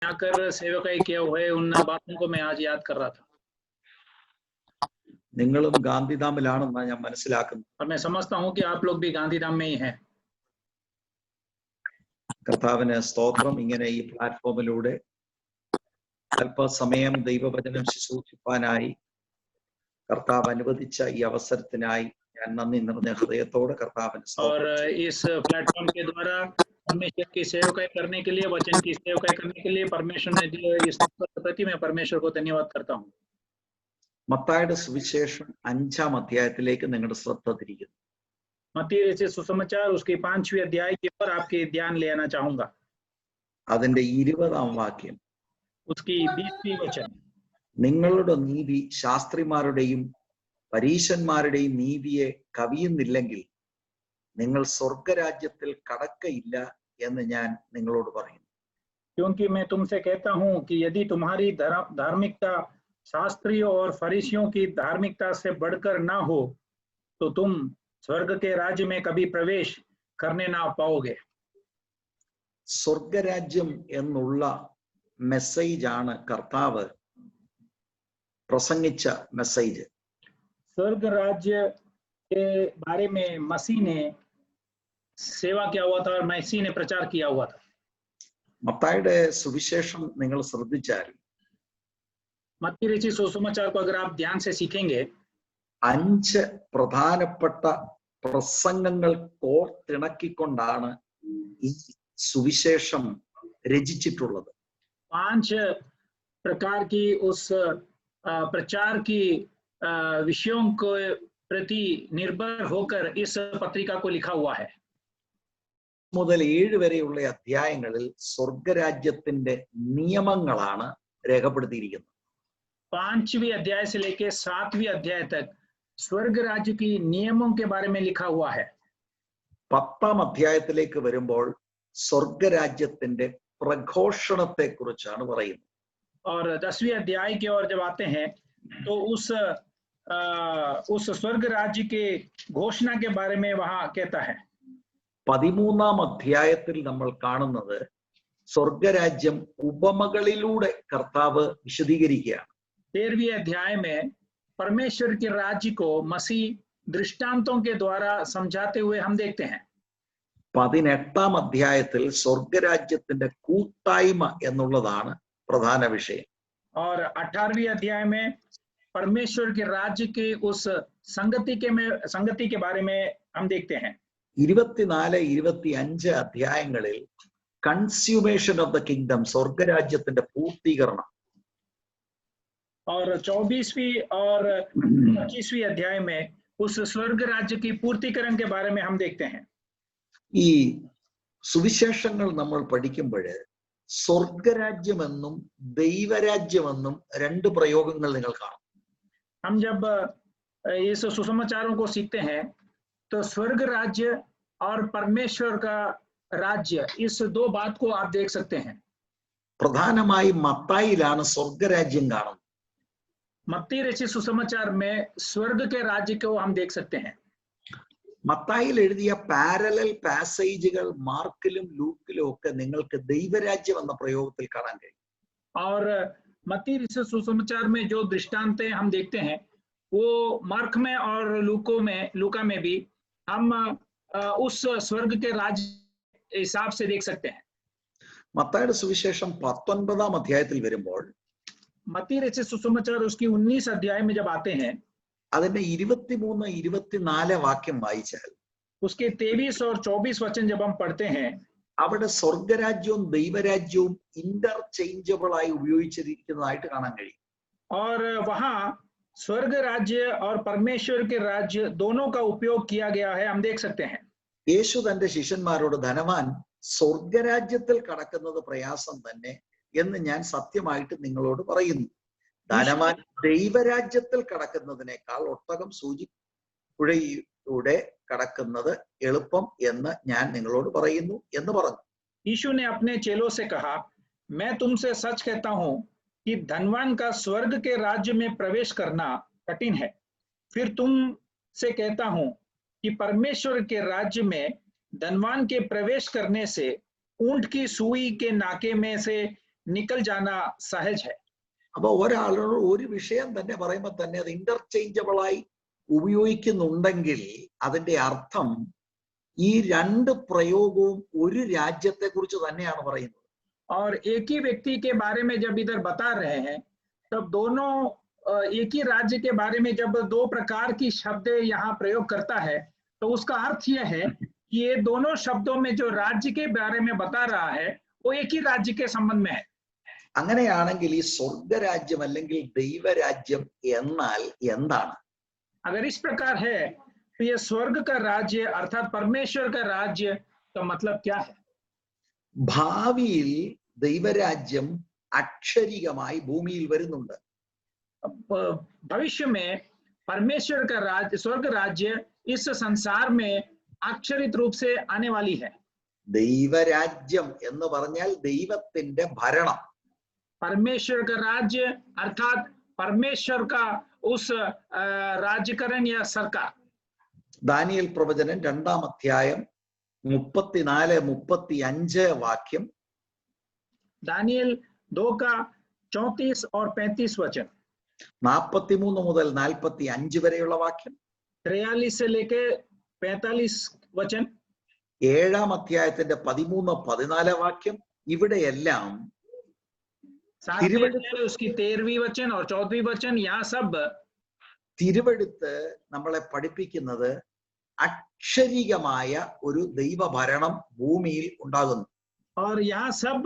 आकर सेवकाई किए हुए उन बातों को मैं आज याद कर रहा था നിങ്ങളും ഗാന്ധിധാമിലാണെന്നാണ് ഞാൻ മനസ്സിലാക്കുന്നത്. और मैं समझता हूँ कि आप लोग भी गांधीधाम में ही हैं. കർത്താവിന് സ്തോത്രം. ഇങ്ങനെ ഈ പ്ലാറ്റ്ഫോമിലൂടെ അല്പസമയം ദൈവവചനം ശുശ്രൂഷിപ്പാനായി കർത്താവ് അനുവദിച്ച ഈ അവസരത്തിനായി ഞാൻ നന്ദി നിറഞ്ഞ ഹൃദയത്തോടെ കർത്താവിന് और इस प्लेटफॉर्म के द्वारा परमेश्वर की सेवकाई करने के लिए, वचन की सेवकाई करने के लिए परमेश्वर ने दिए इस अवसर के प्रति मैं परमेश्वर को धन्यवाद करता हूँ. മത്തായിയുടെ സുവിശേഷം 5-ാം അധ്യായത്തിലേക്ക് നിങ്ങളുടെ ശ്രദ്ധ തിരിക്കുന്നു. मत्ती रचित सुसमाचार उसके 5वें अध्याय की ओर आपके ध्यान ले आना चाहूंगा. അതിന്റെ 20-ാം വാക്യം, उसकी 20वीं वचन, നിങ്ങളുടെ നീതി ശാസ്ത്രിമാരുടെയും പരീശന്മാരുടെയും നീതിയെ കവിയുന്നില്ലെങ്കിൽ നിങ്ങൾ സ്വർഗരാജ്യത്തിൽ കടക്കയില്ല എന്ന് ഞാൻ നിങ്ങളോട് പറയുന്നു. क्योंकि मैं तुमसे कहता हूँ कि यदि तुम्हारी धार्मिकता शास्त्रियों और फरीसियों की धार्मिकता से बढ़कर ना हो तो तुम स्वर्ग के राज्य में कभी प्रवेश करने ना पाओगे. സ്വർഗരാജ്യം എന്നുള്ള മെസ്സേജ് ആണ് കർത്താവ് പ്രസംഗിച്ച മെസ്സേജ്. स्वर्ग राज्य के बारे में मसीह ने सेवा किया हुआ था और मसीह ने प्रचार किया हुआ था. മത്തായിയുടെ സുവിശേഷം നിങ്ങൾ ശ്രദ്ധിച്ചാൽ मत्ती रचित सुसमाचार को अगर आप ध्यान से सीखेंगे 5 പ്രധാനപ്പെട്ട പ്രസംഗങ്ങൾ കോർത്തിണക്കിക്കൊണ്ടാണ് ഈ സുവിശേഷം രചിച്ചിട്ടുള്ളത്. 5 प्रकार की उस प्रचार की विषयों को प्रति निर्भर होकर इस पत्रिका को लिखा हुआ है. മുതൽ 7 വരെയുള്ള അധ്യായങ്ങളിൽ സ്വർഗരാജ്യത്തിന്റെ നിയമങ്ങളാണ് രേഖപ്പെടുത്തിയിരിക്കുന്നത്. 5वीं अध्याय से लेकर 7वीं अध्याय तक स्वर्ग राज्य की नियमों के बारे में लिखा हुआ है. 10-ാം അധ്യായത്തിലേക്ക് വരുമ്പോൾ സ്വർഗരാജ്യത്തിന്റെ പ്രഘോഷണത്തെ കുറിച്ചാണ് പറയുന്നത്. और 10वीं अध्याय की ओर जब आते हैं तो उस स्वर्ग राज्य के घोषणा के बारे में वहां कहता है. 13-ാം അധ്യായത്തിൽ നമ്മൾ കാണുന്നത് സ്വർഗരാജ്യം ഉപമകളിലൂടെ കർത്താവ് വിശദീകരിക്കുകയാണ്. 13वीं अध्याय में परमेश्वर के राज्य को मसीह दृष्टांतों के द्वारा समझाते हुए हम देखते हैं. 18-ാം അധ്യായത്തിൽ സ്വർഗരാജ്യത്തിന്റെ കൂട്ടായ്മ എന്നുള്ളതാണ് പ്രധാന വിഷയം. और 18वीं अध्याय में परमेश्वर के राज्य के उस संगति के बारे में हम देखते हैं. 24-25 അധ്യായങ്ങളിൽ കൺസ്യൂമേഷൻ ഓഫ് ദ കിങ്ഡം, സ്വർഗരാജ്യത്തിന്റെ പൂർത്തീകരണം. और 24वीं और 25वीं अध्याय में उस स्वर्ग राज्य की पूर्तिकरण के बारे में हम देखते हैं. ഈ സുവിശേഷങ്ങൾ നമ്മൾ പഠിക്കുമ്പോൾ സ്വർഗരാജ്യമെന്നും ദൈവരാജ്യമെന്നും 2 പ്രയോഗങ്ങൾ നിങ്ങൾ കാണും. हम जब इस सुसमाचारों को सीखते हैं तो स्वर्ग राज्य और परमेश्वर का राज्य, इस 2 बात को आप देख सकते हैं. പ്രധാനമായും മത്തായിലാണ് സ്വർഗരാജ്യം കാണുന്നത്. मत्ती रचित सुसमाचार में स्वर्ग के राज्य को हम देख सकते हैं. മത്തായിൽ എഴുതിയ പാരലൽ പാസേജുകൾ മാർക്കിലും ലൂക്കിലും ഒക്കെ നിങ്ങൾക്ക് ദൈവരാജ്യം എന്ന പ്രയോഗത്തിൽ കാണാൻ കഴിയും. और मत्ती रचित सुसमाचार में जो दृष्टांत हम देखते हैं वो मार्क में और लूका में भी हम उस स्वर्ग के राज्य हिसाब से देख सकते हैं. മത്തായിയുടെ സുവിശേഷം 19-ാം അധ്യായത്തിൽ വരുമ്പോൾ मत्ती रचित सुसमाचार उसकी 19 अध्याय में जब आते हैं, അതിന്റെ 23-24 വാക്യം വായിച്ചാൽ उसके 23 और 24 वचन जब हम पढ़ते हैं, അവിടെ സ്വർഗരാജ്യവും ദൈവരാജ്യവും ഇന്റർചേഞ്ചബിൾ ആയി ഉപയോഗിച്ചിരിക്കുന്നതായിട്ട് കാണാൻ കഴിയും. और वहां स्वर्ग राज्य और परमेश्वर के राज्य दोनों का उपयोग किया गया है, हम देख सकते हैं. യേശു തന്റെ ശിഷ്യന്മാരോട് ധനവാൻ സ്വർഗരാജ്യത്തിൽ കടക്കുന്നത് പ്രയാസം തന്നെ എന്ന് ഞാൻ സത്യമായിട്ട് നിങ്ങളോട് പറയുന്നു. ധനവാൻ ദൈവരാജ്യത്തിൽ കടക്കുന്നതിനേക്കാൾ ഒട്ടകം സൂചിപ്പുഴയിലൂടെ കടക്കുന്നത് എളുപ്പം എന്ന് ഞാൻ നിങ്ങളോട് പറയുന്നു എന്ന് പറഞ്ഞു. यीशु ने अपने चेलों से कहा, मैं तुमसे सच कहता हूं कि धनवान का स्वर्ग के राज्य में प्रवेश करना कठिन है. फिर तुमसे कहता हूं कि परमेश्वर के राज्य में धनवान के प्रवेश करने से ऊंट की सुई के नाके में से निकल जाना सहज है। അപ്പൊ ഒരാളോട് ഒരു വിഷയം തന്നെ പറയുമ്പോൾ തന്നെ അത് ഇന്റർചേഞ്ചബിൾ ആയി ഉപയോഗിക്കുന്നുണ്ടെങ്കിൽ അതിന്റെ അർത്ഥം ഈ രണ്ട് പ്രയോഗവും ഒരു രാജ്യത്തെ കുറിച്ച് തന്നെയാണ് പറയുന്നത്. और एक ही व्यक्ति के बारे में जब इधर बता रहे हैं, तब दोनों एक ही राज्य के बारे में जब दो प्रकार की शब्द यहाँ प्रयोग करता है, तो उसका अर्थ यह है कि ये दोनों शब्दों में जो राज्य के बारे में बता रहा है वो एक ही राज्य के संबंध में है। അങ്ങനെയാണെങ്കിൽ ഈ സ്വർഗരാജ്യം അല്ലെങ്കിൽ ദൈവരാജ്യം എന്നാൽ എന്താണ്? अगर इस प्रकार है तो ये स्वर्ग का राज्य अर्थात परमेश्वर का राज्य का मतलब क्या है? ഭാവിയിൽ ദൈവരാജ്യം അക്ഷരികമായി ഭൂമിയിൽ വരുന്നുണ്ട്. भविष्य में परमेश्वर का राज्य, स्वर्ग राज्य इस संसार में अक्षरित रूप से आने वाली है। ദൈവരാജ്യം എന്ന് പറഞ്ഞാൽ ദൈവത്തിന്റെ ഭരണം. परमेश्वर का राज्य अर्थात परमेश्वर का उस राज्यकरण या सरकार। ദാനിയേൽ പ്രവചനം 2-ാം അധ്യായം 34-35 വാക്യം. दानियल 2 का 34 और 35 वचन, 43 മുതൽ 45 വരെയുള്ള വാക്യം, 43 से लेके 45 वचन, 7-ാം അധ്യായത്തിന്റെ 13-14 വാക്യം. ഇവിടെയെല്ലാം उसकी 13वीं वचन और 14वीं वचन, यहाँ सब തിരുവെടുത്ത് നമ്മളെ പഠിപ്പിക്കുന്നത് അക്ഷരികമായ ഒരു ദൈവഭരണം ഭൂമിയിൽ ഉണ്ടാകുന്നു. और यहाँ सब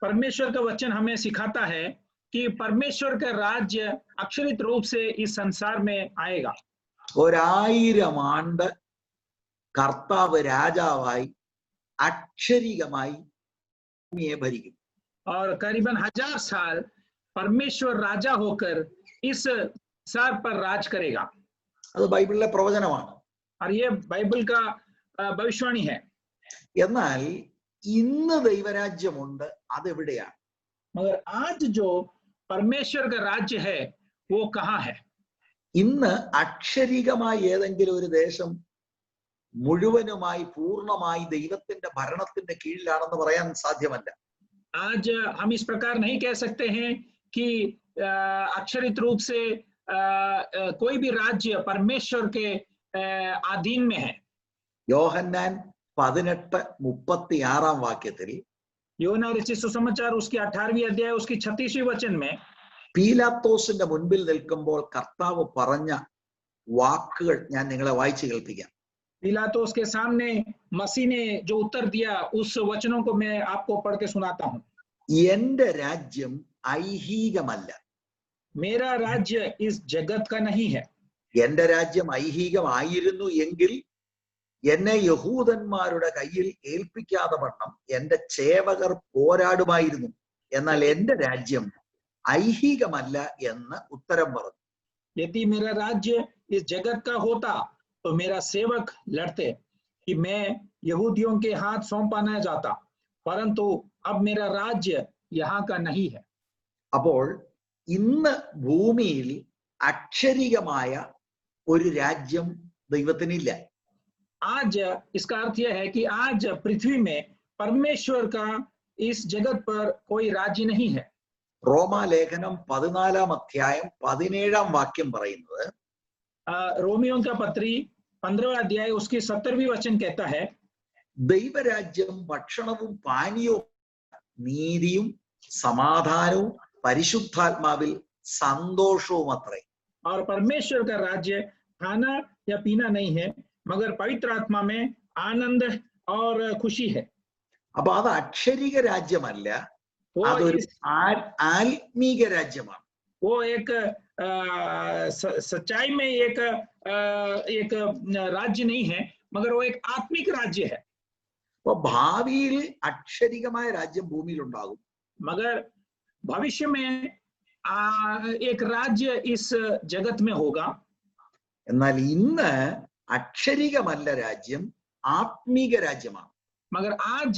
परमेश्वर का वचन हमें सिखाता है कि परमेश्वर का राज्य अक्षरित रूप से इस संसार में आएगा। 1000 ആണ്ട് കർത്താവ് രാജാവായി അക്ഷരികമായി ഭൂമിയെ ഭരിക്കും. और करीबन 1000 साल परमेश्वर राजा होकर इस संसार पर राज करेगा। അത് ബൈബിളിലെ പ്രവചനമാണ്. और ये बाइबल का भविष्यवाणी है। എന്നാൽ ഇന്ന് ദൈവരാജ്യമുണ്ട്, അതെവിടെയാണ്? मगर आज जो परमेश्वर का राज्य है वो कहाँ है? ഇന്ന് അക്ഷരികമായി ഏതെങ്കിലും ഒരു ദേശം മുഴുവനുമായി പൂർണ്ണമായി ദൈവത്തിന്റെ ഭരണത്തിന്റെ കീഴിലാണെന്ന് പറയാൻ സാധ്യമല്ല. आज हम इस प्रकार नहीं कह सकते हैं कि अक्षरित रूप से कोई भी राज्य परमेश्वर के अधीन में है। യോഹന്നാൻ 18:36 വാക്യത്തിൽ യോഹന്നാൻ രചിത സുസമാചാർ उसकी 18वीं अध्याय उसकी 36वीं वचन में പീലാത്തോസിന്റെ മുൻപിൽ നിൽക്കുമ്പോൾ കർത്താവ് പറഞ്ഞ വാക്കുകൾ ഞാൻ നിങ്ങളെ വായിച്ചു കേൾപ്പിക്കാം. पिलातुस के सामने मसीह ने जो उत्तर दिया उस वचनों को मैं आपको पढ़ के सुनाता हूँ। എന്റെ രാജ്യം ഐഹികമല്ല. मेरा राज्य इस जगत का नहीं है। എന്റെ രാജ്യം ഐഹികമായിരുന്നു എങ്കിൽ എന്നെ യഹൂദന്മാരുടെ കയ്യിൽ ഏൽപ്പിക്കാതെ വണ്ണം എന്റെ സേവകർ പോരാടുമായിരുന്നു. എന്നാൽ എന്റെ രാജ്യം ഐഹികമല്ല എന്ന് ഉത്തരം പറഞ്ഞു. यदि मेरा राज्य इस जगत का होता तो मेरा सेवक लड़ते कि मैं यहूदियों के हाथ सौंपा न जाता, परंतु अब मेरा राज्य यहाँ का नहीं है। അപ്പോൾ ഇന്ന് ഭൂമിയിൽ അക്ഷരികമായ ഒരു രാജ്യം ദൈവത്തിനില്ല. आज इसका अर्थ यह है कि आज पृथ्वी में परमेश्वर का इस जगत पर कोई राज्य नहीं है। റോമാലേഖനം 14-ാം അധ്യായം 17-ാം വാക്യം പറയുന്നത്, रोमियों का पत्री 15वां अध्याय उसकी 70वीं वचन कहता है, ദൈവരാജ്യം ഭക്ഷണവും പാനീയവും നീതിയും സമാധാനവും പരിശുദ്ധാത്മാവിൽ സന്തോഷവും അത്രേ. और परमेश्वर का राज्य खाना या पीना नहीं है मगर पवित्र आत्मा में आनंद और खुशी है। അപ്പൊ അത് അക്ഷരിക രാജ്യമല്ല, वो അതൊരു ആത്മീക രാജ്യമാണ്. वो एक सच्चाई में एक राज्य नहीं है मगर वो एक आत्मिक राज्य है। അപ്പൊ ഭാവിയിൽ അക്ഷരികമായ രാജ്യം ഭൂമിയിൽ ഉണ്ടാകും. मगर भविष्य में एक राज्य इस जगत में होगा। എന്നാൽ ഇന്ന് അക്ഷരികമല്ല രാജ്യം, ആത്മീക രാജ്യമാണ്. मगर आज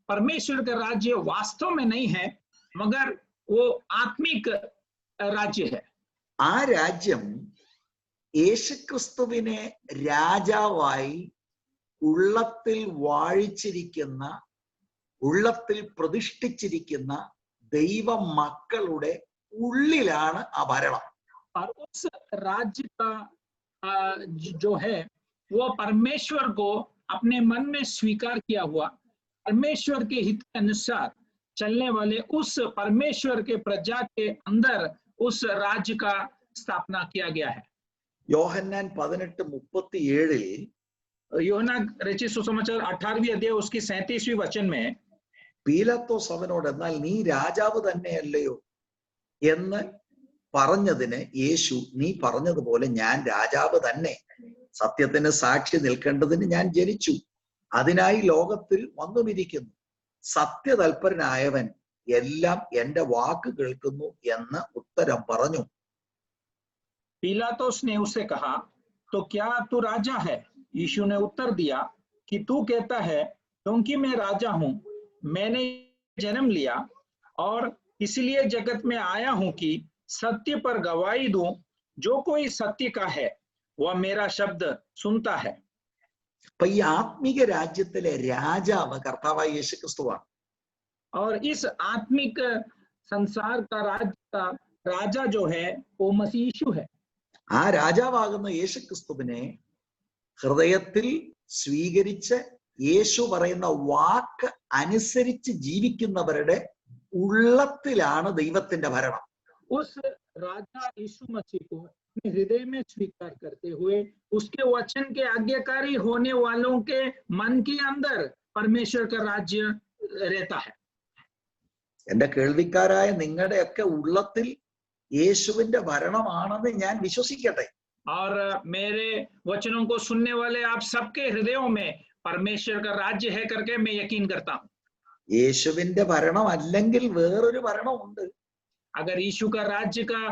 परमेश्वर का राज्य वास्तव में नहीं है मगर वो आत्मिक राज्य है। ആ രാജ്യം യേശുക്രിസ്തുവിനെ രാജാവായി ഉള്ളത്തിൽ വാഴിച്ചിരിക്കുന്ന, ഉള്ളത്തിൽ പ്രതിഷ്ഠിച്ചിരിക്കുന്ന ദൈവ മക്കളുടെ ഉള്ളിലാണ് ആ ഭരണം. और उस राज्य का जो है वो परमेश्वर को अपने मन में स्वीकार किया हुआ, परमेश्वर के हित के अनुसार चलने वाले उस परमेश्वर के प्रजा के अंदर उस राज्य का स्थापना किया गया है। യോഹന്നാൻ 18:37 യോഹന്നാ रचित सुसमाचार 18वीं अध्याय उसकी 37वीं वचन में പീലാത്തോസ് അവനോട്, എന്നാൽ നീ രാജാവ് തന്നെയല്ലയോ എന്ന് പറഞ്ഞതിന് യേശു, നീ പറഞ്ഞതുപോലെ ഞാൻ രാജാവ് തന്നെ. സത്യത്തിന് സാക്ഷി നിൽക്കേണ്ടതിന് ഞാൻ ജനിച്ചു, അതിനായി ലോകത്തിൽ വന്നുമിരിക്കുന്നു. സത്യതൽപരനായവൻ എല്ലാം എന്റെ വാക്ക് കേൾക്കുന്നു എന്ന് ഉത്തരം പറഞ്ഞു. पिलातुस ने उससे कहा, तो क्या तू राजा है? यीशु ने उत्तर दिया कि तू कहता है, क्योंकि मैं राजा हूं, मैंने जन्म लिया और इसलिए जगत में आया हूं कि सत्य पर गवाही दूं। जो कोई सत्य का है वह मेरा शब्द सुनता है। അപ്പൊ ഈ ആത്മീക രാജ്യത്തിലെ രാജാവ് കർത്താവായ യേശുക്രിസ്തുവാണ്. और इस आत्मिक संसार का राज्य का राजा जो है वो मसीह यीशु है। ആ രാജാവാകുന്ന യേശുക്രിസ്തുവിനെ ഹൃദയത്തിൽ സ്വീകരിച്ച് യേശു പറയുന്ന വാക്ക് അനുസരിച്ച് ജീവിക്കുന്നവരുടെ ഉള്ളത്തിലാണ് ദൈവത്തിന്റെ ഭരണം. उस राजा यीशु मसीह को अपने हृदय में स्वीकार करते हुए उसके वचन के आज्ञाकारी होने वालों के मन के अंदर परमेश्वर का राज्य रहता है। എന്റെ കേൾവിക്കാരായ നിങ്ങളുടെയൊക്കെ ഉള്ളത്തിൽ യേശുവിന്റെ ഭരണമാണെന്ന് ഞാൻ വിശ്വസിക്കട്ടെ. और मेरे वचनों को सुनने वाले आप सबके हृदयों में परमेश्वर का राज्य है करके मैं यकीन करता हूँ। യേശുവിന്റെ ഭരണം അല്ലെങ്കിൽ വേറൊരു ഭരണമുണ്ട്. अगर यीशु का राज्य का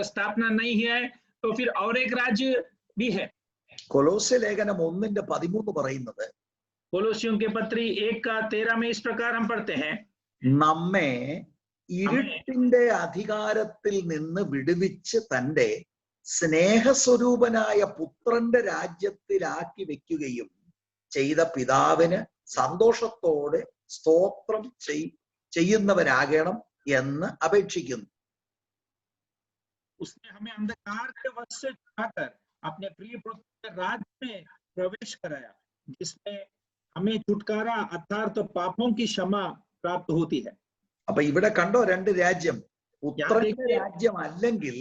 स्थापना नहीं है तो फिर और एक राज्य भी है। കൊലോസ്യ ലേഖനം 1:13 പറയുന്നത്, कोलोसियों के पत्री 1:13 में इस प्रकार हम पढ़ते हैं, നമ്മെ ഇരുട്ടിന്റെ അധികാരത്തിൽ നിന്ന് വിടുവിച്ച് തന്റെ സ്നേഹസ്വരൂപനായ പുത്രന്റെ രാജ്യത്തിലാക്കി വെക്കുകയും ചെയ്ത പിതാവിന് സന്തോഷത്തോടെ സ്തോത്രം ചെയ്യുന്നവരാകണം എന്ന് അപേക്ഷിക്കുന്നു. उसने हमें अंधकार के वश से छुड़ाकर अपने प्रिय पुत्र के राज्य में प्रवेश कराया, जिसमें हमें छुटकारा अर्थात पापों की क्षमा प्राप्त होती है। അപ്പൊ ഇവിടെ കണ്ടോ, രണ്ട് രാജ്യം. പുത്രന്റെ രാജ്യം അല്ലെങ്കിൽ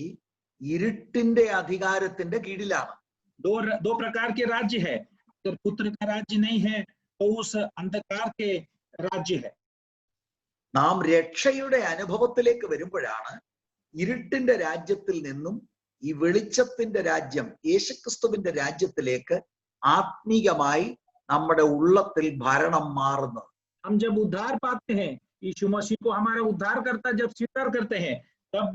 ഇരുട്ടിന്റെ അധികാരത്തിന്റെ കീഴിലാണ്. दो प्रकार के राज्य है। अगर पुत्र का राज्य नहीं है तो उस अंधकार के राज्य है। നാം രക്ഷയുടെ അനുഭവത്തിലേക്ക് വരുമ്പോഴാണ് ഇരുട്ടിന്റെ രാജ്യത്തിൽ നിന്നും ഈ വെളിച്ചത്തിന്റെ രാജ്യം യേശുക്രിസ്തുവിന്റെ രാജ്യത്തിലേക്ക് ആത്മീകമായി നമ്മുടെ ഉള്ളത്തിൽ ഭരണം മാറുന്നത്. हम जब उद्धार पाते हैं, यीशु मसीह को हमारा उद्धारकर्ता जब स्वीकार करते हैं, तब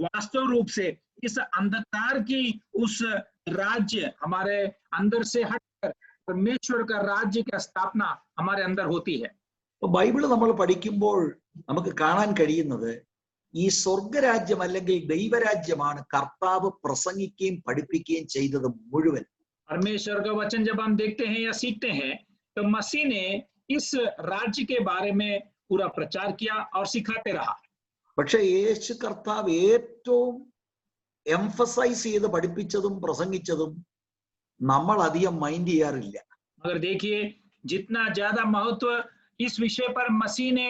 वास्तव रूप से इस अंधकार की उस राज्य हमारे अंदर से हटकर परमेश्वर का राज्य की स्थापना हमारे अंदर होती है। ബൈബിള് നമ്മൾ പഠിക്കുമ്പോൾ നമുക്ക് കാണാൻ കഴിയുന്നത് ഈ സ്വർഗരാജ്യം അല്ലെങ്കിൽ ദൈവരാജ്യമാണ് കർത്താവ് പ്രസംഗിക്കുകയും പഠിപ്പിക്കുകയും ചെയ്തത് മുഴുവൻ. परमेश्वर का वचन जब हम देखते हैं या सीखते हैं तो मसीह ने इस राज्य के बारे में पूरा प्रचार किया और सिखाते रहा। പക്ഷെ യേശു കർത്താവ് ഏറ്റവും എംഫസൈസ് ചെയ്ത് പഠിപ്പിച്ചതും പ്രസംഗിച്ചതും നമ്മൾ അധികം മൈൻഡ് ചെയ്യാറില്ല. मगर देखिए, जितना ज्यादा महत्व इस विषय पर मसीह ने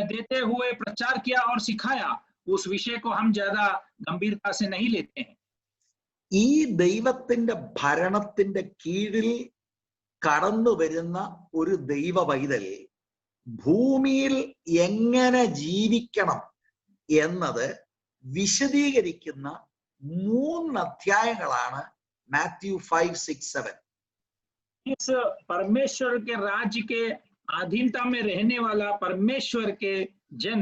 देते हुए प्रचार किया और सिखाया, उस विषय को हम ज्यादा गंभीरता से नहीं लेते हैं। ഈ ദൈവത്തിന്റെ ഭരണത്തിന്റെ കീഴിൽ കടന്നു വരുന്ന ഒരു ദൈവ പൈതൽ ഭൂമിയിൽ എങ്ങനെ ജീവിക്കണം എന്നത് വിശദീകരിക്കുന്ന 3 അധ്യായങ്ങളാണ് മാത്യു 5, 6, 7. इस परमेश्वर के राज्य के अधीनता में रहने वाला परमेश्वर के जन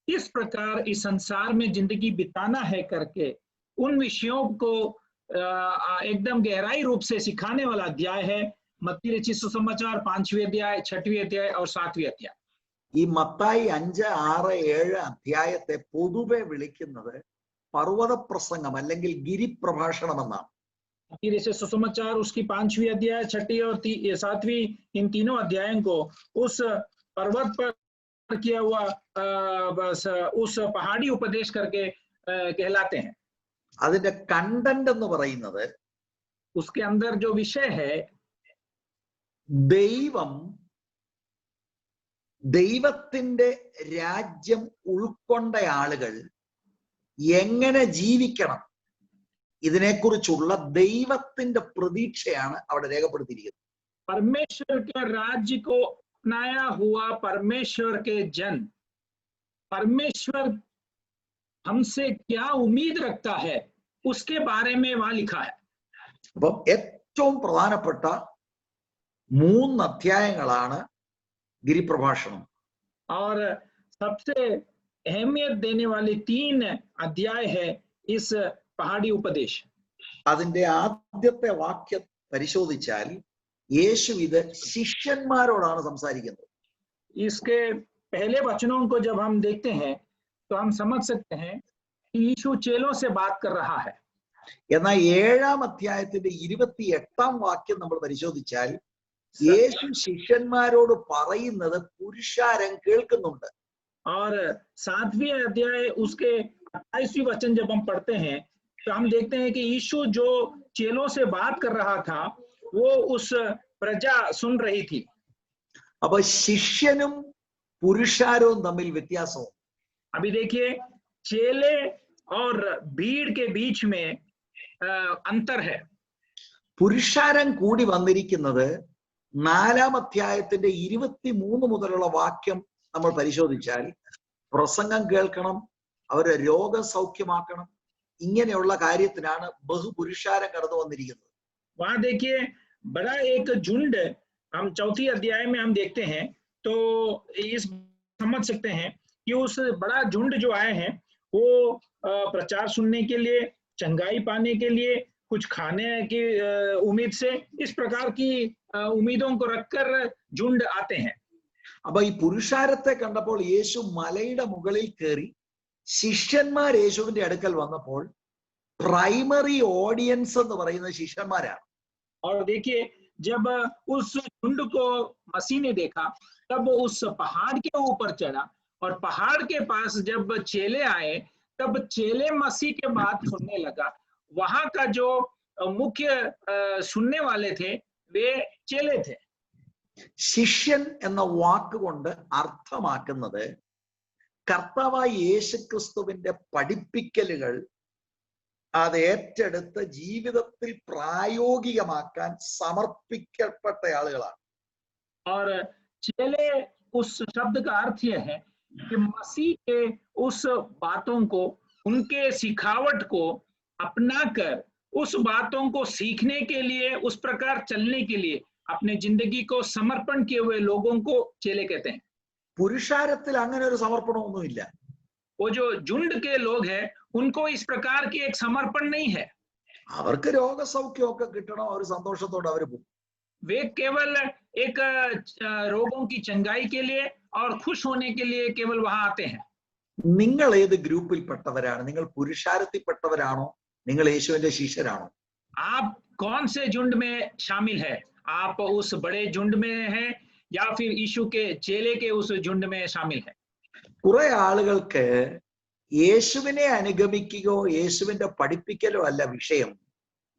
इस प्रकार इस संसार में जिंदगी बिताना है करके उन विषयों को एकदम गहराई रूप से सिखाने वाला अध्याय है मत्ती रचित सुसमाचार 5वें अध्याय, 6वें अध्याय और 7वें अध्याय। ഈ മത്തായി 5, 6, 7 അധ്യായത്തെ പൊതുവെ വിളിക്കുന്നത് പർവ്വത പ്രസംഗം അല്ലെങ്കിൽ ഗിരിപ്രഭാഷണം എന്നാണ്. मत्ती रचित सुसमाचार उसकी 5वीं अध्याय, 6वीं और 7वीं इन तीनों अध्यायों को उस पर्वत पर किया हुआ बस उस पहाड़ी उपदेश करके कहलाते हैं। അതിന്റെ കണ്ടന്റ് എന്ന് പറയുന്നത് उसके अंदर जो विषय है, ദൈവത്തിന്റെ രാജ്യം ഉൾക്കൊണ്ട ആളുകൾ എങ്ങനെ ജീവിക്കണം ഇതിനെക്കുറിച്ചുള്ള ദൈവത്തിന്റെ പ്രതീക്ഷയാണ് അവിടെ രേഖപ്പെടുത്തിയിരിക്കുന്നത്. परमेश्वर के राज्य को अपनाया हुआ परमेश्वर के जन, परमेश्वर हमसे क्या उम्मीद रखता है उसके बारे में वहां लिखा है. അപ്പം ഏറ്റവും പ്രധാനപ്പെട്ട 3 അധ്യായങ്ങളാണ് ഗിരിപ്രഭാഷണം. और सबसे अहमियत देने वाले 3 अध्याय है इस पहाड़ी उपदेश. അതിന്റെ ആദ്യത്തെ വാക്യം പരിശോധിച്ചാൽ യേശു ഇത് ശിഷ്യന്മാരോടാണ് സംസാരിക്കുന്നത്. इसके पहले वचनों को जब हम देखते हैं तो हम समझ सकते हैं कि यीशु चेलों से बात कर रहा है. എന്നാൽ 7-ാം അധ്യായത്തിന്റെ 28-ാം വാക്യം നമ്മൾ പരിശോധിച്ചാൽ യേശു ശിഷ്യന്മാരോട് പറയുന്നത് പുരുഷാരം കേൾക്കുന്നുണ്ട്. और 7वें अध्याय उसके 28वें वचन जब हम पढ़ते हैं तो हम देखते हैं कि यीशु जो चेलों से बात कर रहा था वो उस प्रजा सुन रही थी. അപ്പൊ ശിഷ്യനും പുരുഷാരവും തമ്മിൽ വ്യത്യാസവും. अभी देखिए, चेले और भीड़ के बीच में अंतर है. പുരുഷാരം കൂടി വന്നിരിക്കുന്നത് 4-ാം അധ്യായത്തിന്റെ 23 മുതലുള്ള വാക്യം നമ്മൾ പരിശോധിച്ചാൽ പ്രസംഗം കേൾക്കണം, അവരെ രോഗസൗഖ്യമാക്കണം, ഇങ്ങനെയുള്ള കാര്യത്തിനാണ് ബഹുപുരുഷാരം കടന്നു വന്നിരിക്കുന്നത്. वहां देखिए, बड़ा एक झुंड हम 4th अध्याय में हम देखते हैं तो इस समझ सकते हैं कि उस बड़ा झुंड जो आए हैं वो प्रचार सुनने के लिए, चंगाई पाने के लिए, कुछ खाने की उम्मीद से, इस प्रकार की उम्मीदों को रखकर झुंड आते हैं. അപ്പൊ ഈ പുരുഷാരത്തെ കണ്ടപ്പോൾ യേശു മലയുടെ മുകളിൽ കയറി ശിഷ്യന്മാർ യേശുവിന്റെ അടുക്കൽ വന്നപ്പോൾ പ്രൈമറി ഓഡിയൻസ് എന്ന് പറയുന്നത് ശിഷ്യന്മാരാണ്. और देखिए, जब उस झुंड को मसीह ने देखा तब उस पहाड़ के ऊपर चढ़ा और पहाड़ के पास जब चेले आए तब चेले मसीह के बात सुनने लगा. वहां का जो मुख्य सुनने वाले थे वे चेले थे. ശിഷ്യൻ എന്ന വാക്കുകൊണ്ട് അർത്ഥമാക്കുന്നത് കർത്താവായ യേശുക്രിസ്തുവിന്റെ പഠിപ്പിക്കലുകൾ അത് ഏറ്റെടുത്ത് ജീവിതത്തിൽ പ്രായോഗികമാക്കാൻ സമർപ്പിക്കപ്പെട്ട ആളുകളാണ്. और चेले उस शब्द का अर्थ यह है कि मसीह के उस बातों को, उनके सिखावट को अपनाकर उस बातों को सीखने के लिए, उस प्रकार चलने के लिए अपने जिंदगी को समर्पण किए हुए लोगों को चेले कहते हैं. പുരുഷാരത്തിൽ അങ്ങനെ ഒരു സമർപ്പണമൊന്നുമില്ല. वो जो झुंड के लोग हैं उनको इस प्रकार की एक समर्पण नहीं है. അവർക്ക് രോഗസൗഖ്യമൊക്കെ കിട്ടണം, അവർ സന്തോഷത്തോടെ അവർ പോകും. वे केवल एक रोगों की चंगाई के लिए और खुश होने के लिए केवल वहां आते हैं. നിങ്ങൾ ഏത് ഗ്രൂപ്പിൽപ്പെട്ടവരാണ്? നിങ്ങൾ പുരുഷാരത്തിൽപ്പെട്ടവരാണോ? നിങ്ങൾ യേശുവിന്റെ ശിഷ്യരാണോ? आप कौन से झुंड में शामिल है? आप उस बड़े झुंड में हैं या फिर यीशु के चेले के उस झुंड में शामिल है? കുറെ ആളുകൾക്ക് യേശുവിനെ അനുഗമിക്കുകയോ യേശുവിന്റെ പഠിപ്പിക്കലോ അല്ല വിഷയം.